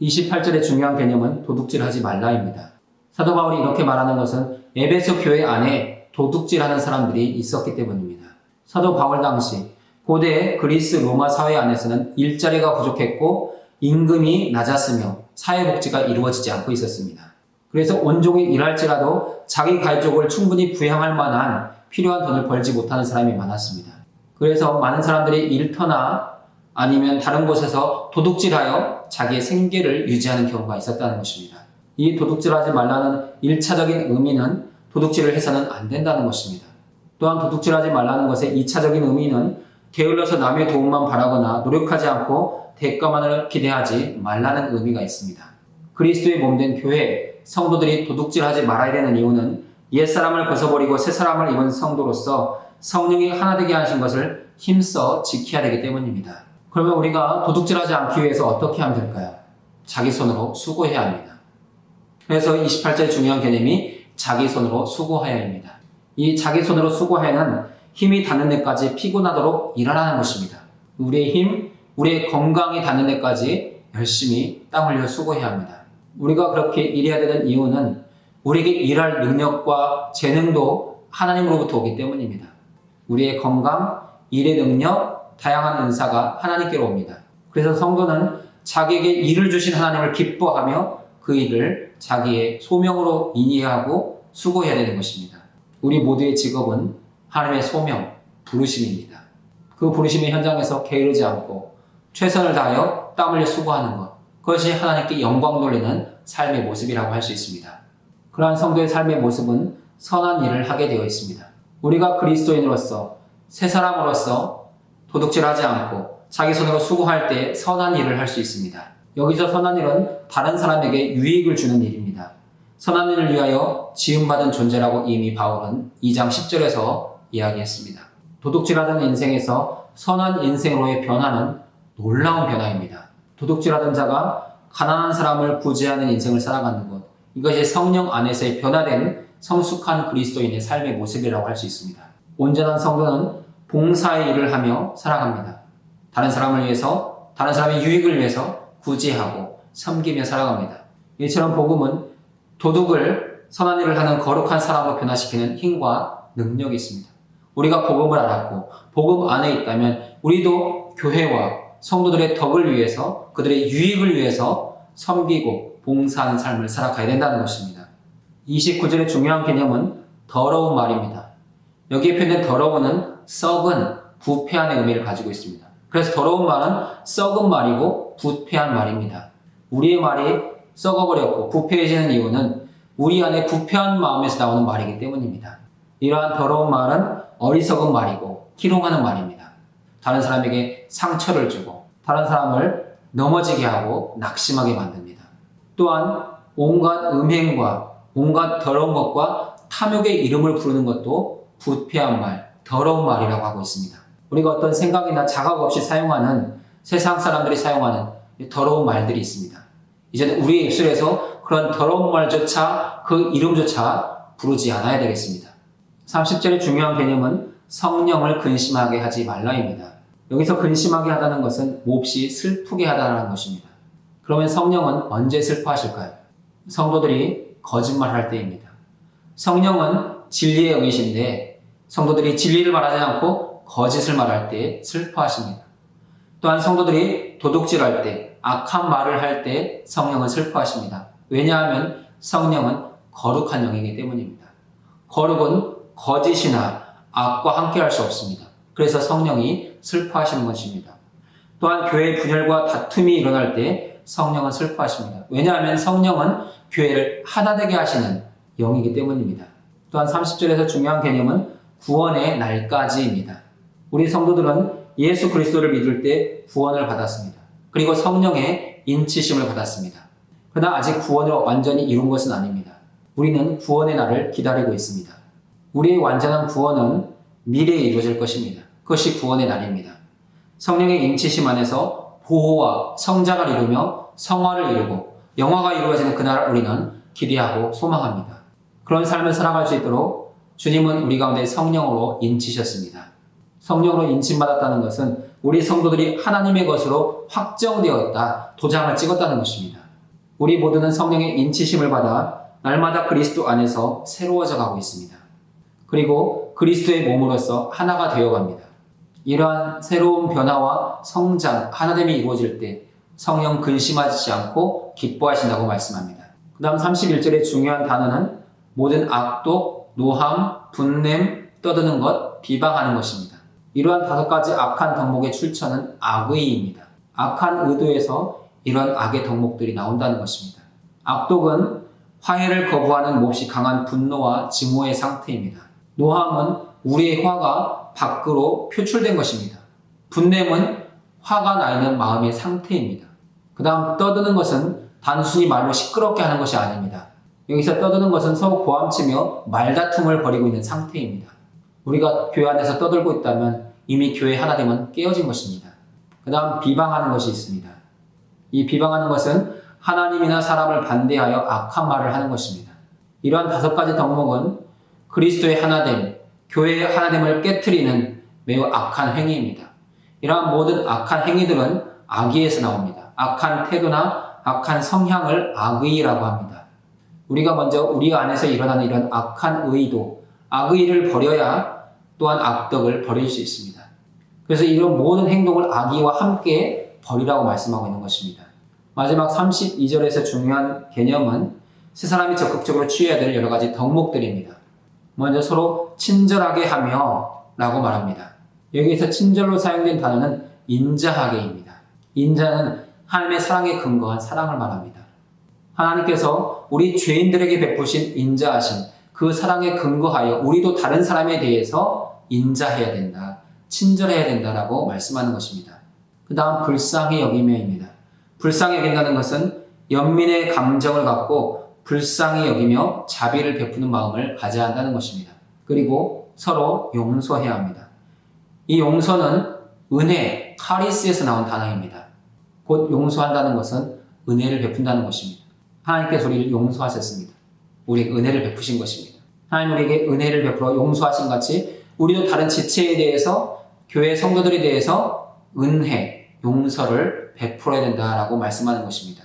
28절의 중요한 개념은 도둑질하지 말라입니다. 사도 바울이 이렇게 말하는 것은 에베소 교회 안에 도둑질하는 사람들이 있었기 때문입니다. 사도 바울 당시 고대 그리스 로마 사회 안에서는 일자리가 부족했고 임금이 낮았으며 사회복지가 이루어지지 않고 있었습니다. 그래서 온종일 일할지라도 자기 가족을 충분히 부양할 만한 필요한 돈을 벌지 못하는 사람이 많았습니다. 그래서 많은 사람들이 일터나 아니면 다른 곳에서 도둑질하여 자기의 생계를 유지하는 경우가 있었다는 것입니다. 이 도둑질하지 말라는 1차적인 의미는 도둑질을 해서는 안 된다는 것입니다. 또한 도둑질하지 말라는 것의 2차적인 의미는 게을러서 남의 도움만 바라거나 노력하지 않고 대가만을 기대하지 말라는 의미가 있습니다. 그리스도의 몸된 교회, 성도들이 도둑질하지 말아야 되는 이유는 옛사람을 벗어버리고 새사람을 입은 성도로서 성령이 하나 되게 하신 것을 힘써 지켜야 되기 때문입니다. 그러면 우리가 도둑질하지 않기 위해서 어떻게 하면 될까요? 자기 손으로 수고해야 합니다. 그래서 28절의 중요한 개념이 자기 손으로 수고하여입니다. 이 자기 손으로 수고하여는 힘이 닿는 데까지 피곤하도록 일하라는 것입니다. 우리의 힘, 우리의 건강이 닿는 데까지 열심히 땀 흘려 수고해야 합니다. 우리가 그렇게 일해야 되는 이유는 우리에게 일할 능력과 재능도 하나님으로부터 오기 때문입니다. 우리의 건강, 일의 능력, 다양한 은사가 하나님께로 옵니다. 그래서 성도는 자기에게 일을 주신 하나님을 기뻐하며 그 일을 자기의 소명으로 인이하고 수고해야 되는 것입니다. 우리 모두의 직업은 하나님의 소명, 부르심입니다. 그 부르심의 현장에서 게으르지 않고 최선을 다하여 땀 흘려 수고하는 것, 그것이 하나님께 영광 돌리는 삶의 모습이라고 할 수 있습니다. 그러한 성도의 삶의 모습은 선한 일을 하게 되어 있습니다. 우리가 그리스도인으로서 새 사람으로서 도둑질하지 않고 자기 손으로 수고할 때 선한 일을 할 수 있습니다. 여기서 선한 일은 다른 사람에게 유익을 주는 일입니다. 선한 일을 위하여 지음받은 존재라고 이미 바울은 2장 10절에서 이야기했습니다. 도둑질하던 인생에서 선한 인생으로의 변화는 놀라운 변화입니다. 도둑질하던 자가 가난한 사람을 구제하는 인생을 살아가는 것, 이것이 성령 안에서의 변화된 성숙한 그리스도인의 삶의 모습이라고 할 수 있습니다. 온전한 성도는 봉사의 일을 하며 살아갑니다. 다른 사람을 위해서, 다른 사람의 유익을 위해서 구제하고 섬기며 살아갑니다. 이처럼 복음은 도둑을 선한 일을 하는 거룩한 사람으로 변화시키는 힘과 능력이 있습니다. 우리가 복음을 알았고 복음 안에 있다면 우리도 교회와 성도들의 덕을 위해서, 그들의 유익을 위해서 섬기고 봉사하는 삶을 살아가야 된다는 것입니다. 29절의 중요한 개념은 더러운 말입니다. 여기에 표현된 더러운은 썩은, 부패한의 의미를 가지고 있습니다. 그래서 더러운 말은 썩은 말이고 부패한 말입니다. 우리의 말이 썩어버렸고 부패해지는 이유는 우리 안에 부패한 마음에서 나오는 말이기 때문입니다. 이러한 더러운 말은 어리석은 말이고 희롱하는 말입니다. 다른 사람에게 상처를 주고 다른 사람을 넘어지게 하고 낙심하게 만듭니다. 또한 온갖 음행과 온갖 더러운 것과 탐욕의 이름을 부르는 것도 부패한 말, 더러운 말이라고 하고 있습니다. 우리가 어떤 생각이나 자각 없이 사용하는 세상 사람들이 사용하는 더러운 말들이 있습니다. 이제는 우리의 입술에서 그런 더러운 말조차 그 이름조차 부르지 않아야 되겠습니다. 30절의 중요한 개념은 성령을 근심하게 하지 말라입니다. 여기서 근심하게 하다는 것은 몹시 슬프게 하다는 것입니다. 그러면 성령은 언제 슬퍼하실까요? 성도들이 거짓말할 때입니다. 성령은 진리의 영이신데 성도들이 진리를 말하지 않고 거짓을 말할 때 슬퍼하십니다. 또한 성도들이 도둑질할 때, 악한 말을 할 때 성령은 슬퍼하십니다. 왜냐하면 성령은 거룩한 영이기 때문입니다. 거룩은 거짓이나 악과 함께할 수 없습니다. 그래서 성령이 슬퍼하시는 것입니다. 또한 교회 분열과 다툼이 일어날 때 성령은 슬퍼하십니다. 왜냐하면 성령은 교회를 하나 되게 하시는 영이기 때문입니다. 또한 30절에서 중요한 개념은 구원의 날까지입니다. 우리 성도들은 예수 그리스도를 믿을 때 구원을 받았습니다. 그리고 성령의 인치심을 받았습니다. 그러나 아직 구원을 완전히 이룬 것은 아닙니다. 우리는 구원의 날을 기다리고 있습니다. 우리의 완전한 구원은 미래에 이루어질 것입니다. 그것이 구원의 날입니다. 성령의 인치심 안에서 보호와 성장을 이루며 성화를 이루고 영화가 이루어지는 그날 우리는 기대하고 소망합니다. 그런 삶을 살아갈 수 있도록 주님은 우리 가운데 성령으로 인치셨습니다. 성령으로 인침받았다는 것은 우리 성도들이 하나님의 것으로 확정되었다, 도장을 찍었다는 것입니다. 우리 모두는 성령의 인치심을 받아 날마다 그리스도 안에서 새로워져 가고 있습니다. 그리고 그리스도의 몸으로서 하나가 되어갑니다. 이러한 새로운 변화와 성장, 하나됨이 이루어질 때 성령 근심하지 않고 기뻐하신다고 말씀합니다. 그 다음 31절의 중요한 단어는 모든 악독, 노함, 분냄, 떠드는 것, 비방하는 것입니다. 이러한 5가지 악한 덕목의 출처는 악의입니다. 악한 의도에서 이런 악의 덕목들이 나온다는 것입니다. 악독은 화해를 거부하는 몹시 강한 분노와 증오의 상태입니다. 노함은 우리의 화가 밖으로 표출된 것입니다. 분냄은 화가 나 있는 마음의 상태입니다. 그 다음 떠드는 것은 단순히 말로 시끄럽게 하는 것이 아닙니다. 여기서 떠드는 것은 서로 고함치며 말다툼을 벌이고 있는 상태입니다. 우리가 교회 안에서 떠들고 있다면 이미 교회 하나됨은 깨어진 것입니다. 그 다음 비방하는 것이 있습니다. 이 비방하는 것은 하나님이나 사람을 반대하여 악한 말을 하는 것입니다. 이러한 5가지 덕목은 그리스도의 하나됨, 교회의 하나됨을 깨트리는 매우 악한 행위입니다. 이러한 모든 악한 행위들은 악의에서 나옵니다. 악한 태도나 악한 성향을 악의라고 합니다. 우리가 먼저 우리 안에서 일어나는 이런 악한 의도, 악의를 버려야 또한 악덕을 버릴 수 있습니다. 그래서 이런 모든 행동을 악의와 함께 버리라고 말씀하고 있는 것입니다. 마지막 32절에서 중요한 개념은 세 사람이 적극적으로 취해야 될 여러 가지 덕목들입니다. 먼저 서로 친절하게 하며 라고 말합니다. 여기에서 친절로 사용된 단어는 인자하게입니다. 인자는 하나님의 사랑에 근거한 사랑을 말합니다. 하나님께서 우리 죄인들에게 베푸신 인자하심, 그 사랑에 근거하여 우리도 다른 사람에 대해서 인자해야 된다, 친절해야 된다라고 말씀하는 것입니다. 그 다음 불쌍히 여기며입니다. 불쌍히 여긴다는 것은 연민의 감정을 갖고 불쌍히 여기며 자비를 베푸는 마음을 가져야 한다는 것입니다. 그리고 서로 용서해야 합니다. 이 용서는 은혜, 카리스에서 나온 단어입니다. 곧 용서한다는 것은 은혜를 베푼다는 것입니다. 하나님께서 우리를 용서하셨습니다. 우리에게 은혜를 베푸신 것입니다. 하나님 우리에게 은혜를 베풀어 용서하신 같이 우리도 다른 지체에 대해서 교회 성도들에 대해서 은혜, 용서를 베풀어야 된다라고 말씀하는 것입니다.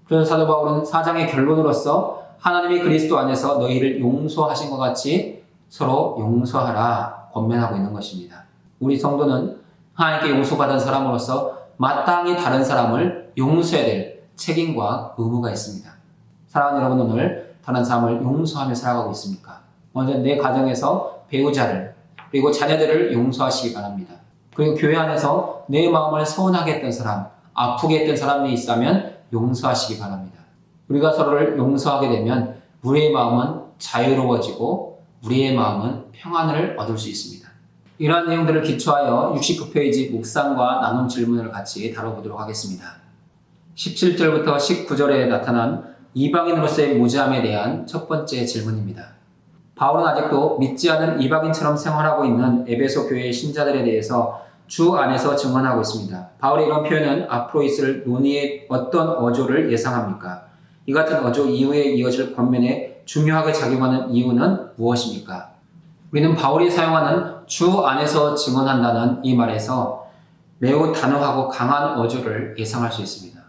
그래서 사도 바울은 4장의 결론으로서 하나님이 그리스도 안에서 너희를 용서하신 것 같이 서로 용서하라 권면하고 있는 것입니다. 우리 성도는 하나님께 용서받은 사람으로서 마땅히 다른 사람을 용서해야 될 책임과 의무가 있습니다. 사랑하는 여러분, 오늘 다른 사람을 용서하며 살아가고 있습니까? 먼저 내 가정에서 배우자를 그리고 자녀들을 용서하시기 바랍니다. 그리고 교회 안에서 내 마음을 서운하게 했던 사람, 아프게 했던 사람이 있다면 용서하시기 바랍니다. 우리가 서로를 용서하게 되면 우리의 마음은 자유로워지고 우리의 마음은 평안을 얻을 수 있습니다. 이러한 내용들을 기초하여 69페이지 묵상과 나눔 질문을 같이 다뤄보도록 하겠습니다. 17절부터 19절에 나타난 이방인으로서의 무죄함에 대한 첫 번째 질문입니다. 바울은 아직도 믿지 않은 이방인처럼 생활하고 있는 에베소 교회의 신자들에 대해서 주 안에서 증언하고 있습니다. 바울의 이런 표현은 앞으로 있을 논의의 어떤 어조를 예상합니까? 이 같은 어조 이후에 이어질 권면에 중요하게 작용하는 이유는 무엇입니까? 우리는 바울이 사용하는 주 안에서 증언한다는 이 말에서 매우 단호하고 강한 어조를 예상할 수 있습니다.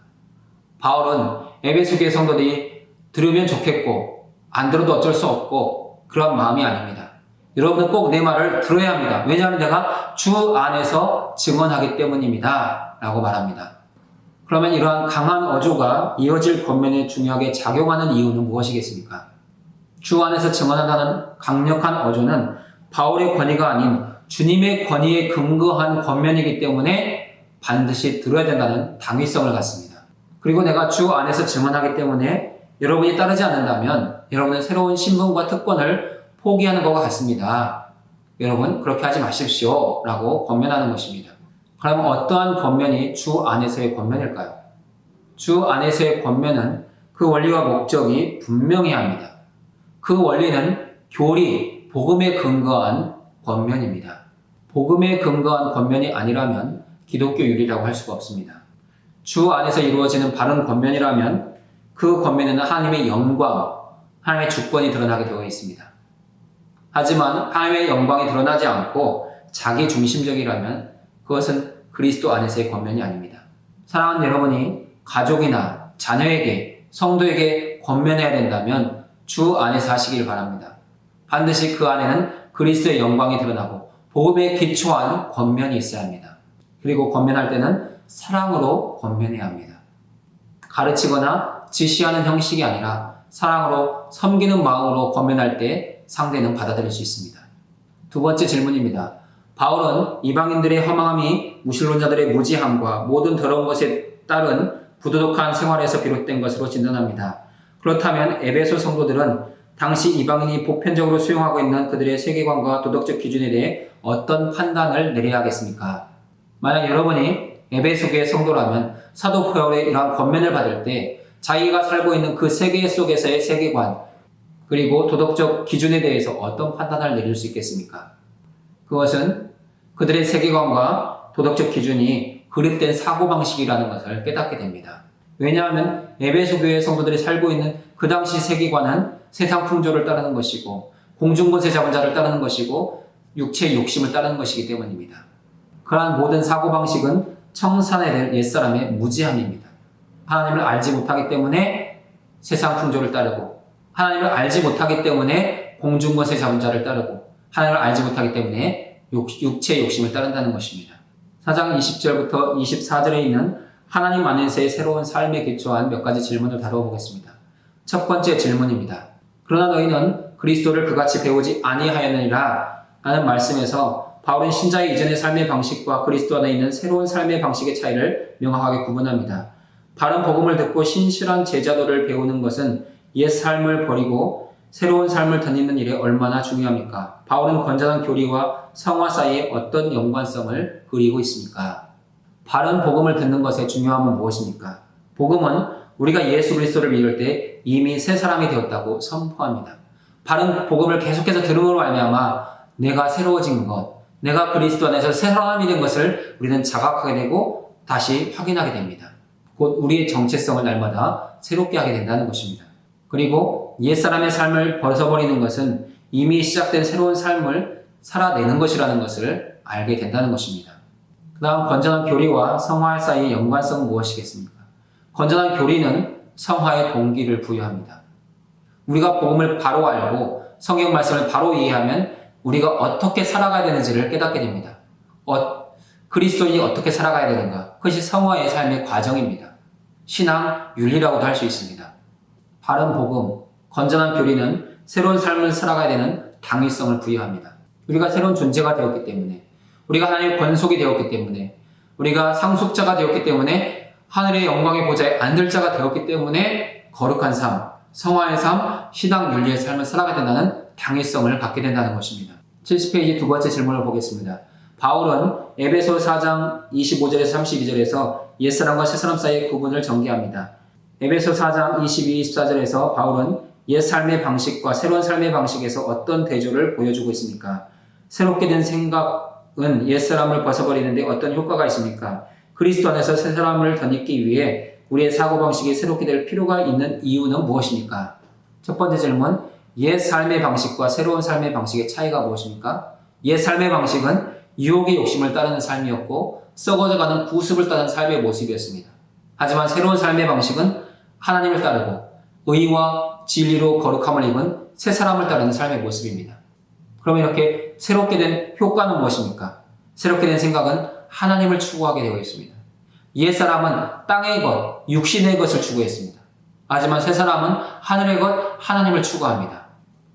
바울은 에베소 교회 성도들이 들으면 좋겠고 안 들어도 어쩔 수 없고 그런 마음이 아닙니다. 여러분은 꼭 내 말을 들어야 합니다. 왜냐하면 내가 주 안에서 증언하기 때문입니다. 라고 말합니다. 그러면 이러한 강한 어조가 이어질 권면에 중요하게 작용하는 이유는 무엇이겠습니까? 주 안에서 증언한다는 강력한 어조는 바울의 권위가 아닌 주님의 권위에 근거한 권면이기 때문에 반드시 들어야 된다는 당위성을 갖습니다. 그리고 내가 주 안에서 증언하기 때문에 여러분이 따르지 않는다면 여러분은 새로운 신분과 특권을 포기하는 것과 같습니다. 여러분 그렇게 하지 마십시오 라고 권면하는 것입니다. 그러면 어떠한 권면이 주 안에서의 권면일까요? 주 안에서의 권면은 그 원리와 목적이 분명해야 합니다. 그 원리는 교리, 복음에 근거한 권면입니다. 복음에 근거한 권면이 아니라면 기독교율이라고 할 수가 없습니다. 주 안에서 이루어지는 바른 권면이라면 그 권면에는 하나님의 영광, 하나님의 주권이 드러나게 되어 있습니다. 하지만 하나님의 영광이 드러나지 않고 자기 중심적이라면 그것은 그리스도 안에서의 권면이 아닙니다. 사랑하는 여러분이 가족이나 자녀에게, 성도에게 권면해야 된다면 주 안에서 하시길 바랍니다. 반드시 그 안에는 그리스도의 영광이 드러나고 복음에 기초한 권면이 있어야 합니다. 그리고 권면할 때는 사랑으로 권면해야 합니다. 가르치거나 지시하는 형식이 아니라 사랑으로 섬기는 마음으로 권면할 때 상대는 받아들일 수 있습니다. 두 번째 질문입니다. 바울은 이방인들의 허망함이 무신론자들의 무지함과 모든 더러운 것에 따른 부도덕한 생활에서 비롯된 것으로 진단합니다. 그렇다면 에베소 성도들은 당시 이방인이 보편적으로 수용하고 있는 그들의 세계관과 도덕적 기준에 대해 어떤 판단을 내려야 하겠습니까? 만약 여러분이 에베소 교회 성도라면 사도 바울의 이러한 권면을 받을 때 자기가 살고 있는 그 세계 속에서의 세계관 그리고 도덕적 기준에 대해서 어떤 판단을 내릴 수 있겠습니까? 그것은 그들의 세계관과 도덕적 기준이 그릇된 사고방식이라는 것을 깨닫게 됩니다. 왜냐하면 에베소 교회 성도들이 살고 있는 그 당시 세계관은 세상 풍조를 따르는 것이고 공중권세 잡은 자를 따르는 것이고 육체의 욕심을 따르는 것이기 때문입니다. 그러한 모든 사고방식은 청산해야 될 옛사람의 무지함입니다. 하나님을 알지 못하기 때문에 세상 풍조를 따르고 하나님을 알지 못하기 때문에 공중권세 잡은 자를 따르고 하나님을 알지 못하기 때문에 육체의 욕심을 따른다는 것입니다. 4장 20절부터 24절에 있는 하나님 안에서의 새로운 삶에 기초한 몇 가지 질문을 다뤄보겠습니다. 첫 번째 질문입니다. 그러나 너희는 그리스도를 그같이 배우지 아니하였느니라 라는 말씀에서 바울은 신자의 이전의 삶의 방식과 그리스도 안에 있는 새로운 삶의 방식의 차이를 명확하게 구분합니다. 바른 복음을 듣고 신실한 제자도를 배우는 것은 옛 삶을 버리고 새로운 삶을 덧입는 일에 얼마나 중요합니까? 바울은 건전한 교리와 성화 사이에 어떤 연관성을 그리고 있습니까? 바른 복음을 듣는 것의 중요함은 무엇입니까? 복음은 우리가 예수 그리스도를 믿을 때 이미 새 사람이 되었다고 선포합니다. 바른 복음을 계속해서 들음으로 말미암아 내가 새로워진 것, 내가 그리스도 안에서 새 사람이 된 것을 우리는 자각하게 되고 다시 확인하게 됩니다. 곧 우리의 정체성을 날마다 새롭게 하게 된다는 것입니다. 그리고 옛사람의 삶을 벗어버리는 것은 이미 시작된 새로운 삶을 살아내는 것이라는 것을 알게 된다는 것입니다. 그 다음 건전한 교리와 성화 사이의 연관성은 무엇이겠습니까? 건전한 교리는 성화의 동기를 부여합니다. 우리가 복음을 바로 알고 성경 말씀을 바로 이해하면 우리가 어떻게 살아가야 되는지를 깨닫게 됩니다. 그리스도인이 어떻게 살아가야 되는가? 그것이 성화의 삶의 과정입니다. 신앙, 윤리라고도 할 수 있습니다. 바른 복음, 건전한 교리는 새로운 삶을 살아가야 되는 당위성을 부여합니다. 우리가 새로운 존재가 되었기 때문에 우리가 하나님의 권속이 되었기 때문에, 우리가 상속자가 되었기 때문에, 하늘의 영광의 보좌에 앉을 자가 되었기 때문에 거룩한 삶, 성화의 삶, 신앙 윤리의 삶을 살아가야 된다는 당위성을 갖게 된다는 것입니다. 70페이지 두 번째 질문을 보겠습니다. 바울은 에베소 4장 25절에서 32절에서 옛사람과 새사람 사이의 구분을 전개합니다. 에베소 4장 22, 24절에서 바울은 옛 삶의 방식과 새로운 삶의 방식에서 어떤 대조를 보여주고 있습니까? 새롭게 된 생각은 옛사람을 벗어버리는데 어떤 효과가 있습니까? 그리스도 안에서 새사람을 덧입기 위해 우리의 사고방식이 새롭게 될 필요가 있는 이유는 무엇입니까? 첫 번째 질문, 옛 삶의 방식과 새로운 삶의 방식의 차이가 무엇입니까? 옛 삶의 방식은 유혹의 욕심을 따르는 삶이었고 썩어져가는 구습을 따르는 삶의 모습이었습니다. 하지만 새로운 삶의 방식은 하나님을 따르고 의와 진리로 거룩함을 입은 새 사람을 따르는 삶의 모습입니다. 그러면 이렇게 새롭게 된 효과는 무엇입니까? 새롭게 된 생각은 하나님을 추구하게 되어 있습니다. 옛 사람은 땅의 것, 육신의 것을 추구했습니다. 하지만 새 사람은 하늘의 것, 하나님을 추구합니다.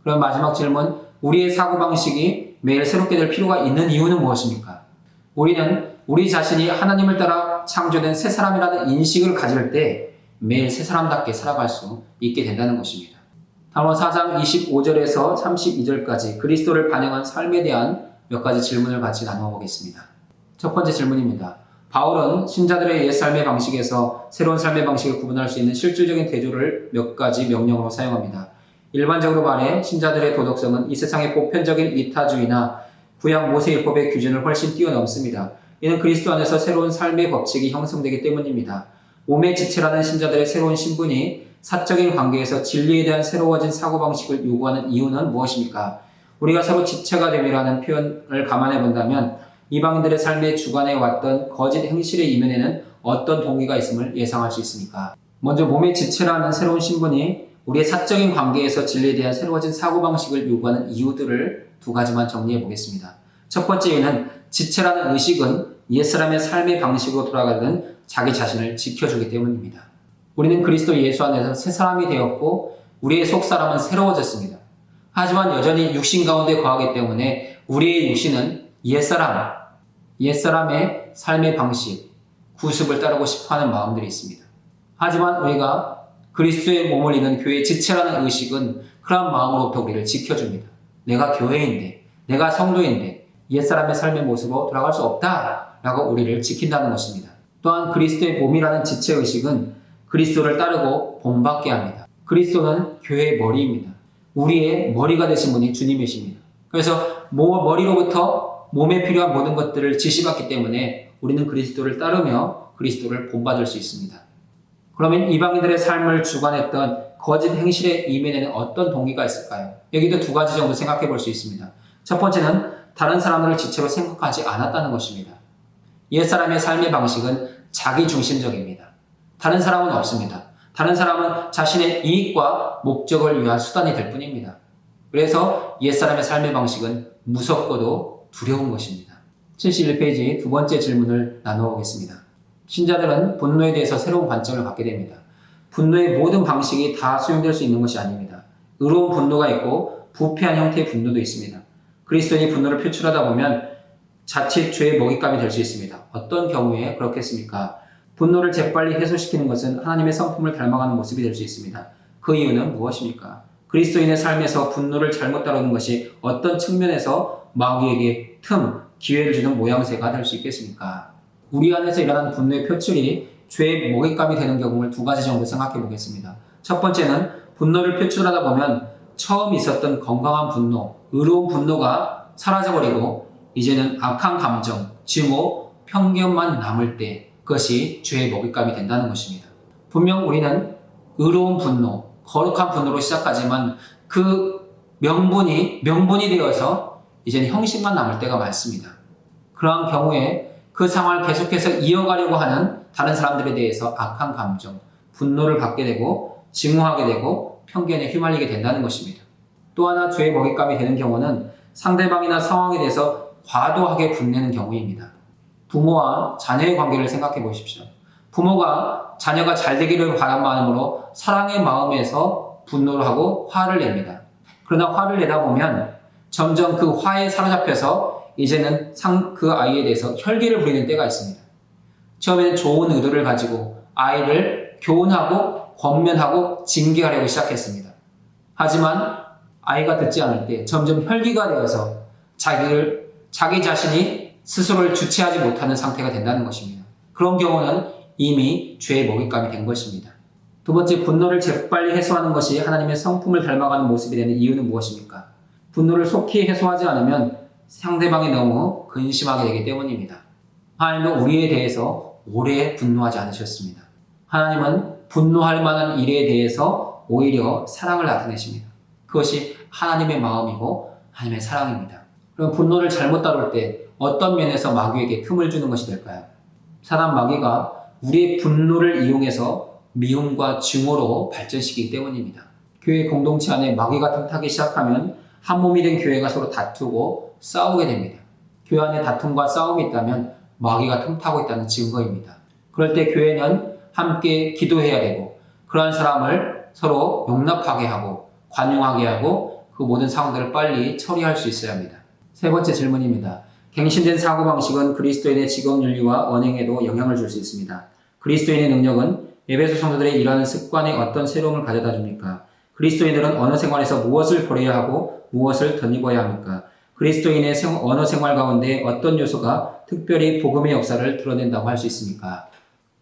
그럼 마지막 질문, 우리의 사고방식이 매일 새롭게 될 필요가 있는 이유는 무엇입니까? 우리는 우리 자신이 하나님을 따라 창조된 새 사람이라는 인식을 가질 때 매일 새 사람답게 살아갈 수 있게 된다는 것입니다. 다음으로 4장 25절에서 32절까지 그리스도를 반영한 삶에 대한 몇 가지 질문을 같이 나누어 보겠습니다. 첫 번째 질문입니다. 바울은 신자들의 옛 삶의 방식에서 새로운 삶의 방식을 구분할 수 있는 실질적인 대조를 몇 가지 명령으로 사용합니다. 일반적으로 말해 신자들의 도덕성은 이 세상의 보편적인 이타주의나 구약 모세율법의 기준을 훨씬 뛰어넘습니다. 이는 그리스도 안에서 새로운 삶의 법칙이 형성되기 때문입니다. 몸의 지체라는 신자들의 새로운 신분이 사적인 관계에서 진리에 대한 새로워진 사고방식을 요구하는 이유는 무엇입니까? 우리가 서로 지체가 됨이라는 표현을 감안해 본다면 이방인들의 삶의 주관해 왔던 거짓 행실의 이면에는 어떤 동기가 있음을 예상할 수 있습니까? 먼저 몸의 지체라는 새로운 신분이 우리의 사적인 관계에서 진리에 대한 새로워진 사고방식을 요구하는 이유들을 두 가지만 정리해 보겠습니다. 첫 번째는 지체라는 의식은 옛사람의 삶의 방식으로 돌아가는 자기 자신을 지켜주기 때문입니다. 우리는 그리스도 예수 안에서 새 사람이 되었고 우리의 속사람은 새로워졌습니다. 하지만 여전히 육신 가운데 거하기 때문에 우리의 육신은 옛사람의 삶의 방식, 구습을 따르고 싶어하는 마음들이 있습니다. 하지만 우리가 그리스도의 몸을 이루는 교회의 지체라는 의식은 그러한 마음으로부터 우리를 지켜줍니다. 내가 교회인데, 내가 성도인데 옛사람의 삶의 모습으로 돌아갈 수 없다라고 우리를 지킨다는 것입니다. 또한 그리스도의 몸이라는 지체의식은 그리스도를 따르고 본받게 합니다. 그리스도는 교회의 머리입니다. 우리의 머리가 되신 분이 주님이십니다. 그래서 머리로부터 몸에 필요한 모든 것들을 지시받기 때문에 우리는 그리스도를 따르며 그리스도를 본받을 수 있습니다. 그러면 이방인들의 삶을 주관했던 거짓 행실의 이면에는 어떤 동기가 있을까요? 여기도 두 가지 정도 생각해 볼 수 있습니다. 첫 번째는 다른 사람들을 지체로 생각하지 않았다는 것입니다. 옛사람의 삶의 방식은 자기중심적입니다. 다른 사람은 없습니다. 다른 사람은 자신의 이익과 목적을 위한 수단이 될 뿐입니다. 그래서 옛사람의 삶의 방식은 무섭고도 두려운 것입니다. 71페이지 두 번째 질문을 나누어 보겠습니다. 신자들은 분노에 대해서 새로운 관점을 갖게 됩니다. 분노의 모든 방식이 다 수용될 수 있는 것이 아닙니다. 의로운 분노가 있고 부패한 형태의 분노도 있습니다. 그리스도인이 분노를 표출하다 보면 자칫 죄의 먹잇감이 될 수 있습니다. 어떤 경우에 그렇겠습니까? 분노를 재빨리 해소시키는 것은 하나님의 성품을 닮아가는 모습이 될 수 있습니다. 그 이유는 무엇입니까? 그리스도인의 삶에서 분노를 잘못 다루는 것이 어떤 측면에서 마귀에게 기회를 주는 모양새가 될 수 있겠습니까? 우리 안에서 일어나는 분노의 표출이 죄의 먹잇감이 되는 경우를 두 가지 정도 생각해 보겠습니다. 첫 번째는 분노를 표출하다 보면 처음 있었던 건강한 분노, 의로운 분노가 사라져버리고 이제는 악한 감정, 증오, 편견만 남을 때 그것이 죄의 먹잇감이 된다는 것입니다. 분명 우리는 의로운 분노, 거룩한 분노로 시작하지만 그 명분이 되어서 이제는 형식만 남을 때가 많습니다. 그러한 경우에 그 상황을 계속해서 이어가려고 하는 다른 사람들에 대해서 악한 감정, 분노를 받게 되고 증오하게 되고 편견에 휘말리게 된다는 것입니다. 또 하나 죄의 먹잇감이 되는 경우는 상대방이나 상황에 대해서 과도하게 분내는 경우입니다. 부모와 자녀의 관계를 생각해 보십시오. 부모가 자녀가 잘 되기를 바란 마음으로 사랑의 마음에서 분노를 하고 화를 냅니다. 그러나 화를 내다 보면 점점 그 화에 사로잡혀서 이제는 그 아이에 대해서 혈기를 부리는 때가 있습니다. 처음에는 좋은 의도를 가지고 아이를 교훈하고 권면하고 징계하려고 시작했습니다. 하지만 아이가 듣지 않을 때 점점 혈기가 되어서 자기 자신이 스스로를 주체하지 못하는 상태가 된다는 것입니다. 그런 경우는 이미 죄의 먹잇감이 된 것입니다. 두 번째, 분노를 재빨리 해소하는 것이 하나님의 성품을 닮아가는 모습이 되는 이유는 무엇입니까? 분노를 속히 해소하지 않으면 상대방이 너무 근심하게 되기 때문입니다. 하나님은 우리에 대해서 오래 분노하지 않으셨습니다. 하나님은 분노할 만한 일에 대해서 오히려 사랑을 나타내십니다. 그것이 하나님의 마음이고 하나님의 사랑입니다. 그럼 분노를 잘못 다룰 때 어떤 면에서 마귀에게 틈을 주는 것이 될까요? 사단 마귀가 우리의 분노를 이용해서 미움과 증오로 발전시키기 때문입니다. 교회 공동체 안에 마귀가 틈타기 시작하면 한 몸이 된 교회가 서로 다투고 싸우게 됩니다. 교회 안에 다툼과 싸움이 있다면 마귀가 틈타고 있다는 증거입니다. 그럴 때 교회는 함께 기도해야 되고 그러한 사람을 서로 용납하게 하고 관용하게 하고 그 모든 상황들을 빨리 처리할 수 있어야 합니다. 세 번째 질문입니다. 갱신된 사고방식은 그리스도인의 직업윤리와 언행에도 영향을 줄 수 있습니다. 그리스도인의 능력은 에베소 성도들의 일하는 습관에 어떤 새로움을 가져다 줍니까? 그리스도인들은 언어 생활에서 무엇을 버려야 하고 무엇을 덧입어야 합니까? 그리스도인의 언어 생활 가운데 어떤 요소가 특별히 복음의 역사를 드러낸다고 할 수 있습니까?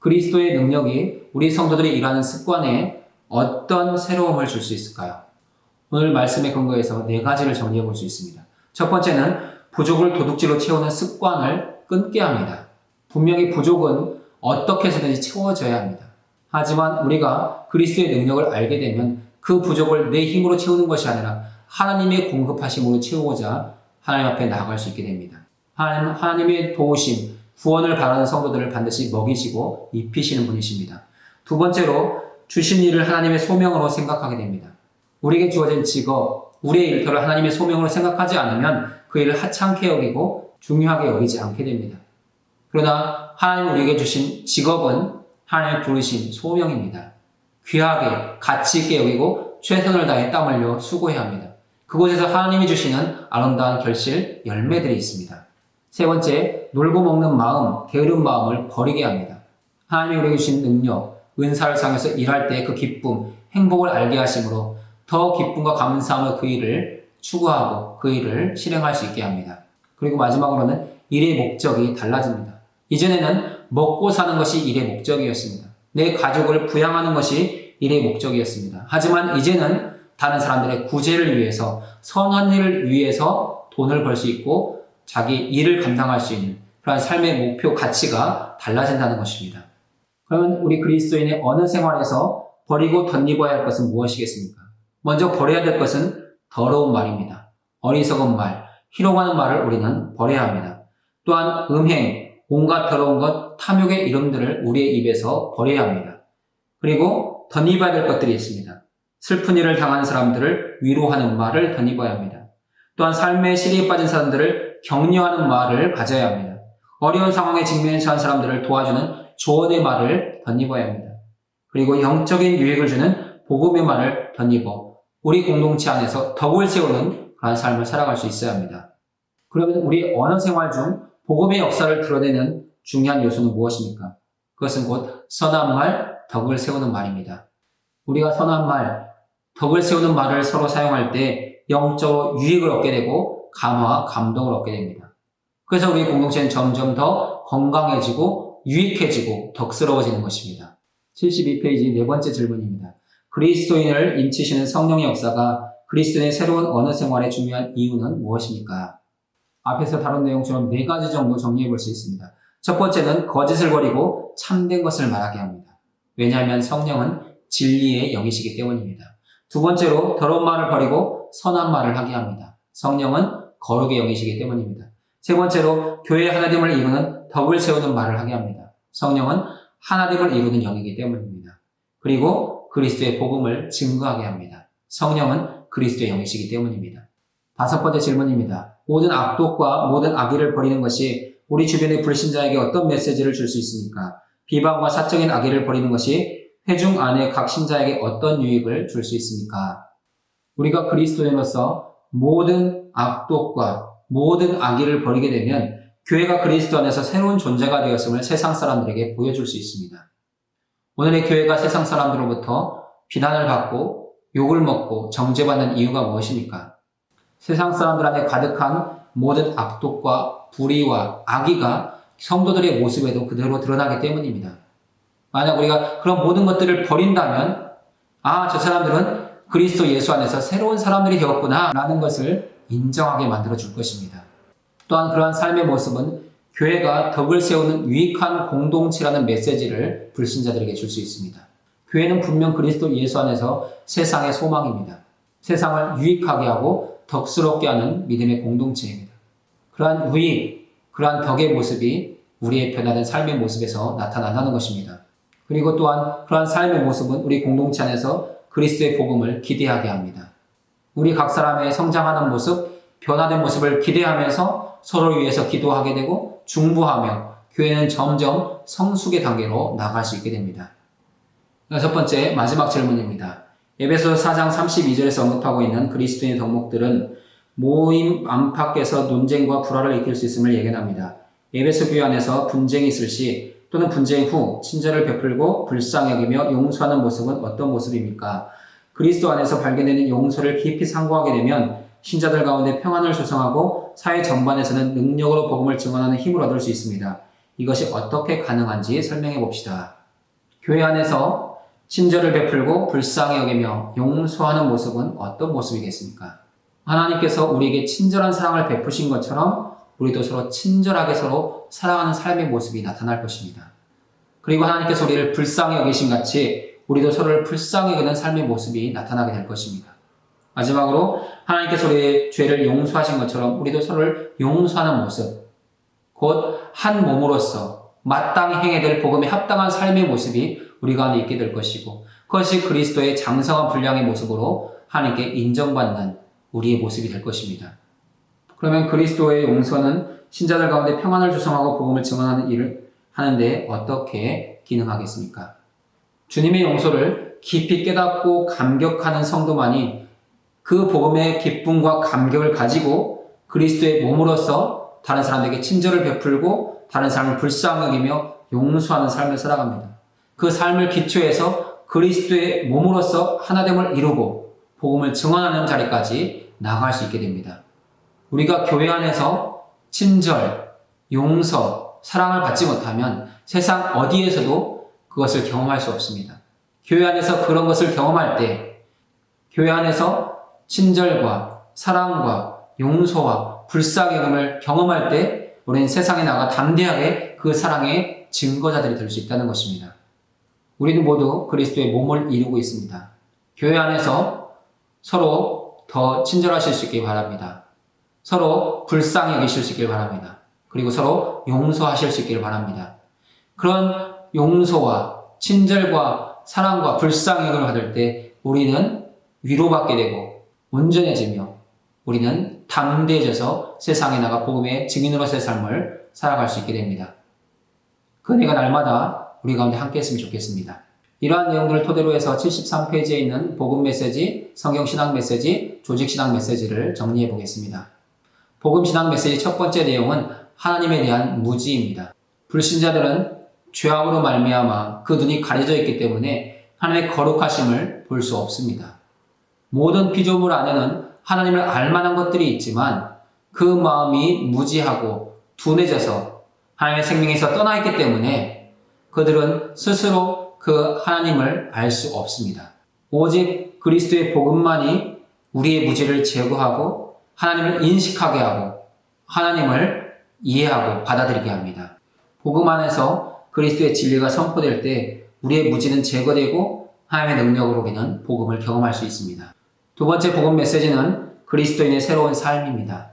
그리스도의 능력이 우리 성도들이 일하는 습관에 어떤 새로움을 줄 수 있을까요? 오늘 말씀에 근거해서 4가지를 정리해 볼 수 있습니다. 첫 번째는 부족을 도둑질로 채우는 습관을 끊게 합니다. 분명히 부족은 어떻게 해서든지 채워져야 합니다. 하지만 우리가 그리스도의 능력을 알게 되면 그 부족을 내 힘으로 채우는 것이 아니라 하나님의 공급하심으로 채우고자 하나님 앞에 나아갈 수 있게 됩니다. 하나님의 도우심, 구원을 바라는 성도들을 반드시 먹이시고 입히시는 분이십니다. 두 번째로 주신 일을 하나님의 소명으로 생각하게 됩니다. 우리에게 주어진 직업, 우리의 일터를 하나님의 소명으로 생각하지 않으면 그 일을 하찮게 여기고 중요하게 여기지 않게 됩니다. 그러나 하나님 우리에게 주신 직업은 하나님의 부르심, 소명입니다. 귀하게, 가치 있게 여기고 최선을 다해 땀 흘려 수고해야 합니다. 그곳에서 하나님이 주시는 아름다운 결실, 열매들이 있습니다. 세 번째, 놀고 먹는 마음, 게으른 마음을 버리게 합니다. 하나님이 우리에게 주신 능력, 은사를 상해서 일할 때 그 기쁨, 행복을 알게 하심으로 더 기쁨과 감사함으로 그 일을 추구하고 그 일을 실행할 수 있게 합니다. 그리고 마지막으로는 일의 목적이 달라집니다. 이전에는 먹고 사는 것이 일의 목적이었습니다. 내 가족을 부양하는 것이 일의 목적이었습니다. 하지만 이제는 다른 사람들의 구제를 위해서, 선한 일을 위해서 돈을 벌 수 있고 자기 일을 감당할 수 있는 그런 삶의 목표, 가치가 달라진다는 것입니다. 그러면 우리 그리스도인의 언어 생활에서 버리고 덧입어야 할 것은 무엇이겠습니까? 먼저 버려야 될 것은 더러운 말입니다. 어리석은 말, 희롱하는 말을 우리는 버려야 합니다. 또한 음행, 온갖 더러운 것, 탐욕의 이름들을 우리의 입에서 버려야 합니다. 그리고 덧입어야 될 것들이 있습니다. 슬픈 일을 당하는 사람들을 위로하는 말을 덧입어야 합니다. 또한 삶의 시리에 빠진 사람들을 격려하는 말을 가져야 합니다. 어려운 상황에 직면해 처한 사람들을 도와주는 조언의 말을 덧입어야 합니다. 그리고 영적인 유익을 주는 복음의 말을 덧입어 우리 공동체 안에서 덕을 세우는 그런 삶을 살아갈 수 있어야 합니다. 그러면 우리 언어 생활 중 복음의 역사를 드러내는 중요한 요소는 무엇입니까? 그것은 곧 선한 말, 덕을 세우는 말입니다. 우리가 선한 말, 덕을 세우는 말을 서로 사용할 때 영적 유익을 얻게 되고 감화와 감동을 얻게 됩니다. 그래서 우리 공동체는 점점 더 건강해지고 유익해지고 덕스러워지는 것입니다. 72페이지 4번째 질문입니다. 그리스도인을 인치시는 성령의 역사가 그리스도인의 새로운 언어 생활에 중요한 이유는 무엇입니까? 앞에서 다룬 내용처럼 4가지 정도 정리해 볼 수 있습니다. 첫 번째는 거짓을 버리고 참된 것을 말하게 합니다. 왜냐하면 성령은 진리의 영이시기 때문입니다. 두 번째로 더러운 말을 버리고 선한 말을 하게 합니다. 성령은 거룩의 영이시기 때문입니다. 세 번째로 교회의 하나됨을 이루는 덕을 세우는 말을 하게 합니다. 성령은 하나됨을 이루는 영이기 때문입니다. 그리고 그리스도의 복음을 증거하게 합니다. 성령은 그리스도의 영이시기 때문입니다. 5번째 질문입니다. 모든 악독과 모든 악의를 버리는 것이 우리 주변의 불신자에게 어떤 메시지를 줄 수 있습니까? 비방과 사적인 악의를 버리는 것이 회중 안에 각 신자에게 어떤 유익을 줄 수 있습니까? 우리가 그리스도인으로서 모든 악독과 모든 악의를 버리게 되면 교회가 그리스도 안에서 새로운 존재가 되었음을 세상 사람들에게 보여줄 수 있습니다. 오늘의 교회가 세상 사람들로부터 비난을 받고 욕을 먹고 정죄받는 이유가 무엇입니까? 세상 사람들 안에 가득한 모든 악독과 불의와 악의가 성도들의 모습에도 그대로 드러나기 때문입니다. 만약 우리가 그런 모든 것들을 버린다면 저 사람들은 그리스도 예수 안에서 새로운 사람들이 되었구나 라는 것을 인정하게 만들어줄 것입니다. 또한 그러한 삶의 모습은 교회가 덕을 세우는 유익한 공동체라는 메시지를 불신자들에게 줄 수 있습니다. 교회는 분명 그리스도 예수 안에서 세상의 소망입니다. 세상을 유익하게 하고 덕스럽게 하는 믿음의 공동체입니다. 그러한 유익, 그러한 덕의 모습이 우리의 변화된 삶의 모습에서 나타난다는 것입니다. 그리고 또한 그러한 삶의 모습은 우리 공동체 안에서 그리스도의 복음을 기대하게 합니다. 우리 각 사람의 성장하는 모습, 변화된 모습을 기대하면서 서로를 위해서 기도하게 되고 중보하며 교회는 점점 성숙의 단계로 나아갈 수 있게 됩니다. 첫 번째, 마지막 질문입니다. 에베소서 4장 32절에서 언급하고 있는 그리스도인의 덕목들은 모임 안팎에서 논쟁과 불화를 일으킬 수 있음을 예견합니다. 에베소 교회 안에서 분쟁이 있을 시 또는 분쟁 후 친절을 베풀고 불쌍히 여기며 용서하는 모습은 어떤 모습입니까? 그리스도 안에서 발견되는 용서를 깊이 상고하게 되면 신자들 가운데 평안을 조성하고 사회 전반에서는 능력으로 복음을 증언하는 힘을 얻을 수 있습니다. 이것이 어떻게 가능한지 설명해 봅시다. 교회 안에서 친절을 베풀고 불쌍히 여기며 용서하는 모습은 어떤 모습이겠습니까? 하나님께서 우리에게 친절한 사랑을 베푸신 것처럼 우리도 서로 친절하게 서로 사랑하는 삶의 모습이 나타날 것입니다. 그리고 하나님께서 우리를 불쌍히 여기신 같이 우리도 서로를 불쌍히 여기는 삶의 모습이 나타나게 될 것입니다. 마지막으로 하나님께서 우리의 죄를 용서하신 것처럼 우리도 서로를 용서하는 모습, 곧 한 몸으로서 마땅히 행해야 될 복음에 합당한 삶의 모습이 우리 가운데 있게 될 것이고 그것이 그리스도의 장성한 분량의 모습으로 하나님께 인정받는 우리의 모습이 될 것입니다. 그러면 그리스도의 용서는 신자들 가운데 평안을 조성하고 복음을 증언하는 일을 하는데 어떻게 기능하겠습니까? 주님의 용서를 깊이 깨닫고 감격하는 성도만이 그 복음의 기쁨과 감격을 가지고 그리스도의 몸으로서 다른 사람들에게 친절을 베풀고 다른 사람을 불쌍히 여기며 용서하는 삶을 살아갑니다. 그 삶을 기초해서 그리스도의 몸으로서 하나됨을 이루고 복음을 증언하는 자리까지 나아갈 수 있게 됩니다. 우리가 교회 안에서 친절, 용서, 사랑을 받지 못하면 세상 어디에서도 그것을 경험할 수 없습니다. 교회 안에서 그런 것을 경험할 때 교회 안에서 친절과 사랑과 용서와 불쌍히 여김을 경험할 때 우리는 세상에 나가 담대하게 그 사랑의 증거자들이 될 수 있다는 것입니다. 우리는 모두 그리스도의 몸을 이루고 있습니다. 교회 안에서 서로 더 친절하실 수 있길 바랍니다. 서로 불쌍히 여기실 수 있길 바랍니다. 그리고 서로 용서하실 수 있길 바랍니다. 그런 용서와 친절과 사랑과 불쌍히 여김을 받을 때 우리는 위로받게 되고 온전해지며 우리는 담대해져서 세상에 나가 복음의 증인으로서의 삶을 살아갈 수 있게 됩니다. 그 은혜가 날마다 우리 가운데 함께 했으면 좋겠습니다. 이러한 내용들을 토대로 해서 73페이지에 있는 복음 메시지, 성경 신앙 메시지, 조직 신앙 메시지를 정리해 보겠습니다. 복음 신앙 메시지 첫 번째 내용은 하나님에 대한 무지입니다. 불신자들은 죄악으로 말미암아 그 눈이 가려져 있기 때문에 하나님의 거룩하심을 볼 수 없습니다. 모든 피조물 안에는 하나님을 알만한 것들이 있지만 그 마음이 무지하고 둔해져서 하나님의 생명에서 떠나 있기 때문에 그들은 스스로 그 하나님을 알 수 없습니다. 오직 그리스도의 복음만이 우리의 무지를 제거하고 하나님을 인식하게 하고 하나님을 이해하고 받아들이게 합니다. 복음 안에서 그리스도의 진리가 선포될 때 우리의 무지는 제거되고 하나님의 능력으로 우리는 복음을 경험할 수 있습니다. 두 번째 복음 메시지는 그리스도인의 새로운 삶입니다.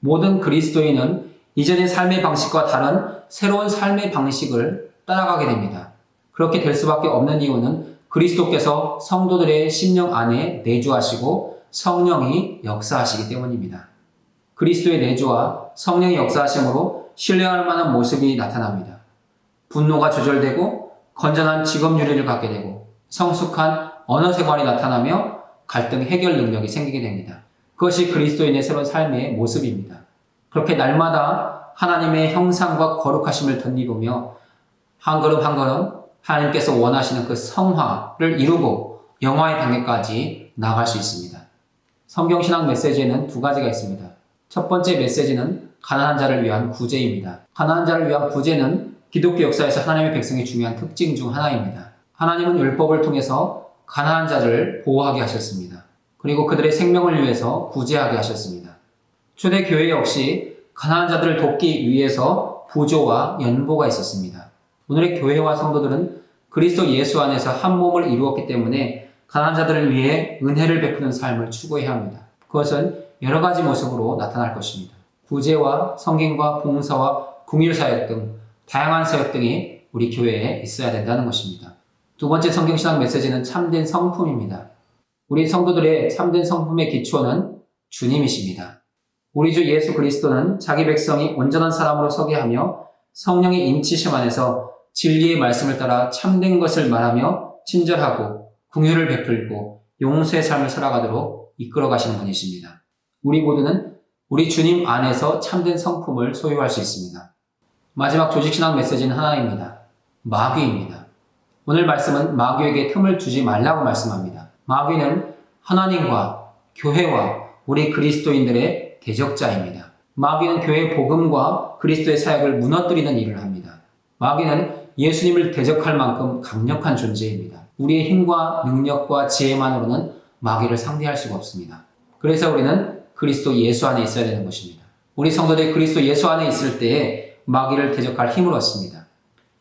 모든 그리스도인은 이전의 삶의 방식과 다른 새로운 삶의 방식을 따라가게 됩니다. 그렇게 될 수밖에 없는 이유는 그리스도께서 성도들의 심령 안에 내주하시고 성령이 역사하시기 때문입니다. 그리스도의 내주와 성령의 역사하심으로 신뢰할 만한 모습이 나타납니다. 분노가 조절되고 건전한 직업 윤리를 갖게 되고 성숙한 언어 생활이 나타나며 갈등 해결 능력이 생기게 됩니다. 그것이 그리스도인의 새로운 삶의 모습입니다. 그렇게 날마다 하나님의 형상과 거룩하심을 덧입으며 한 걸음 한 걸음 하나님께서 원하시는 그 성화를 이루고 영화의 단계까지 나아갈 수 있습니다. 성경신학 메시지에는 두 가지가 있습니다. 첫 번째 메시지는 가난한 자를 위한 구제입니다. 가난한 자를 위한 구제는 기독교 역사에서 하나님의 백성의 중요한 특징 중 하나입니다. 하나님은 율법을 통해서 가난한 자를 보호하게 하셨습니다. 그리고 그들의 생명을 위해서 구제하게 하셨습니다. 초대교회 역시 가난한 자들을 돕기 위해서 부조와 연보가 있었습니다. 오늘의 교회와 성도들은 그리스도 예수 안에서 한 몸을 이루었기 때문에 가난한 자들을 위해 은혜를 베푸는 삶을 추구해야 합니다. 그것은 여러 가지 모습으로 나타날 것입니다. 구제와 성김과 봉사와 궁일사역 등 다양한 사역 등이 우리 교회에 있어야 된다는 것입니다. 두 번째 성경신학 메시지는 참된 성품입니다. 우리 성도들의 참된 성품의 기초는 주님이십니다. 우리 주 예수 그리스도는 자기 백성이 온전한 사람으로 서게 하며 성령의 인치심 안에서 진리의 말씀을 따라 참된 것을 말하며 친절하고 긍휼을 베풀고 용서의 삶을 살아가도록 이끌어 가시는 분이십니다. 우리 모두는 우리 주님 안에서 참된 성품을 소유할 수 있습니다. 마지막 조직신학 메시지는 하나입니다. 마귀입니다. 오늘 말씀은 마귀에게 틈을 주지 말라고 말씀합니다. 마귀는 하나님과 교회와 우리 그리스도인들의 대적자입니다. 마귀는 교회의 복음과 그리스도의 사역을 무너뜨리는 일을 합니다. 마귀는 예수님을 대적할 만큼 강력한 존재입니다. 우리의 힘과 능력과 지혜만으로는 마귀를 상대할 수가 없습니다. 그래서 우리는 그리스도 예수 안에 있어야 되는 것입니다. 우리 성도들이 그리스도 예수 안에 있을 때에 마귀를 대적할 힘을 얻습니다.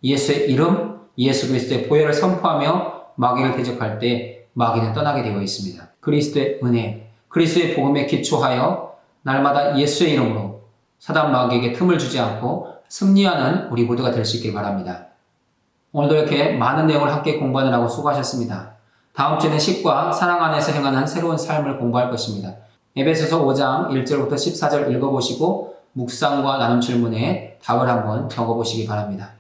예수의 이름, 예수 그리스도의 보혈을 선포하며 마귀를 대적할 때 마귀는 떠나게 되어 있습니다. 그리스도의 은혜, 그리스도의 복음에 기초하여 날마다 예수의 이름으로 사단 마귀에게 틈을 주지 않고 승리하는 우리 모두가 될 수 있길 바랍니다. 오늘도 이렇게 많은 내용을 함께 공부하느라고 수고하셨습니다. 다음 주에는 식과 사랑 안에서 행하는 새로운 삶을 공부할 것입니다. 에베소서 5장 1절부터 14절 읽어보시고 묵상과 나눔 질문에 답을 한번 적어보시기 바랍니다.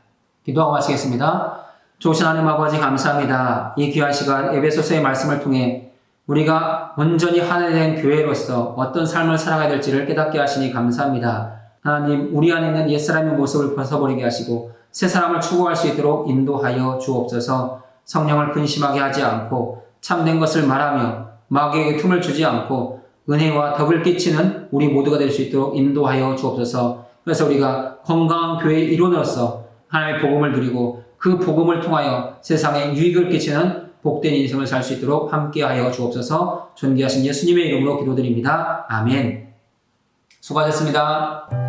기도하고 마치겠습니다. 좋으신 하나님 아버지 감사합니다. 이 귀한 시간 에베소서의 말씀을 통해 우리가 온전히 하나 된 교회로서 어떤 삶을 살아가야 될지를 깨닫게 하시니 감사합니다. 하나님, 우리 안에 있는 옛사람의 모습을 벗어버리게 하시고 새 사람을 추구할 수 있도록 인도하여 주옵소서. 성령을 근심하게 하지 않고 참된 것을 말하며 마귀에게 틈을 주지 않고 은혜와 덕을 끼치는 우리 모두가 될 수 있도록 인도하여 주옵소서. 그래서 우리가 건강한 교회의 일원으로서 하나님의 복음을 누리고 그 복음을 통하여 세상에 유익을 끼치는 복된 인생을 살 수 있도록 함께하여 주옵소서. 존귀하신 예수님의 이름으로 기도드립니다. 아멘. 수고하셨습니다.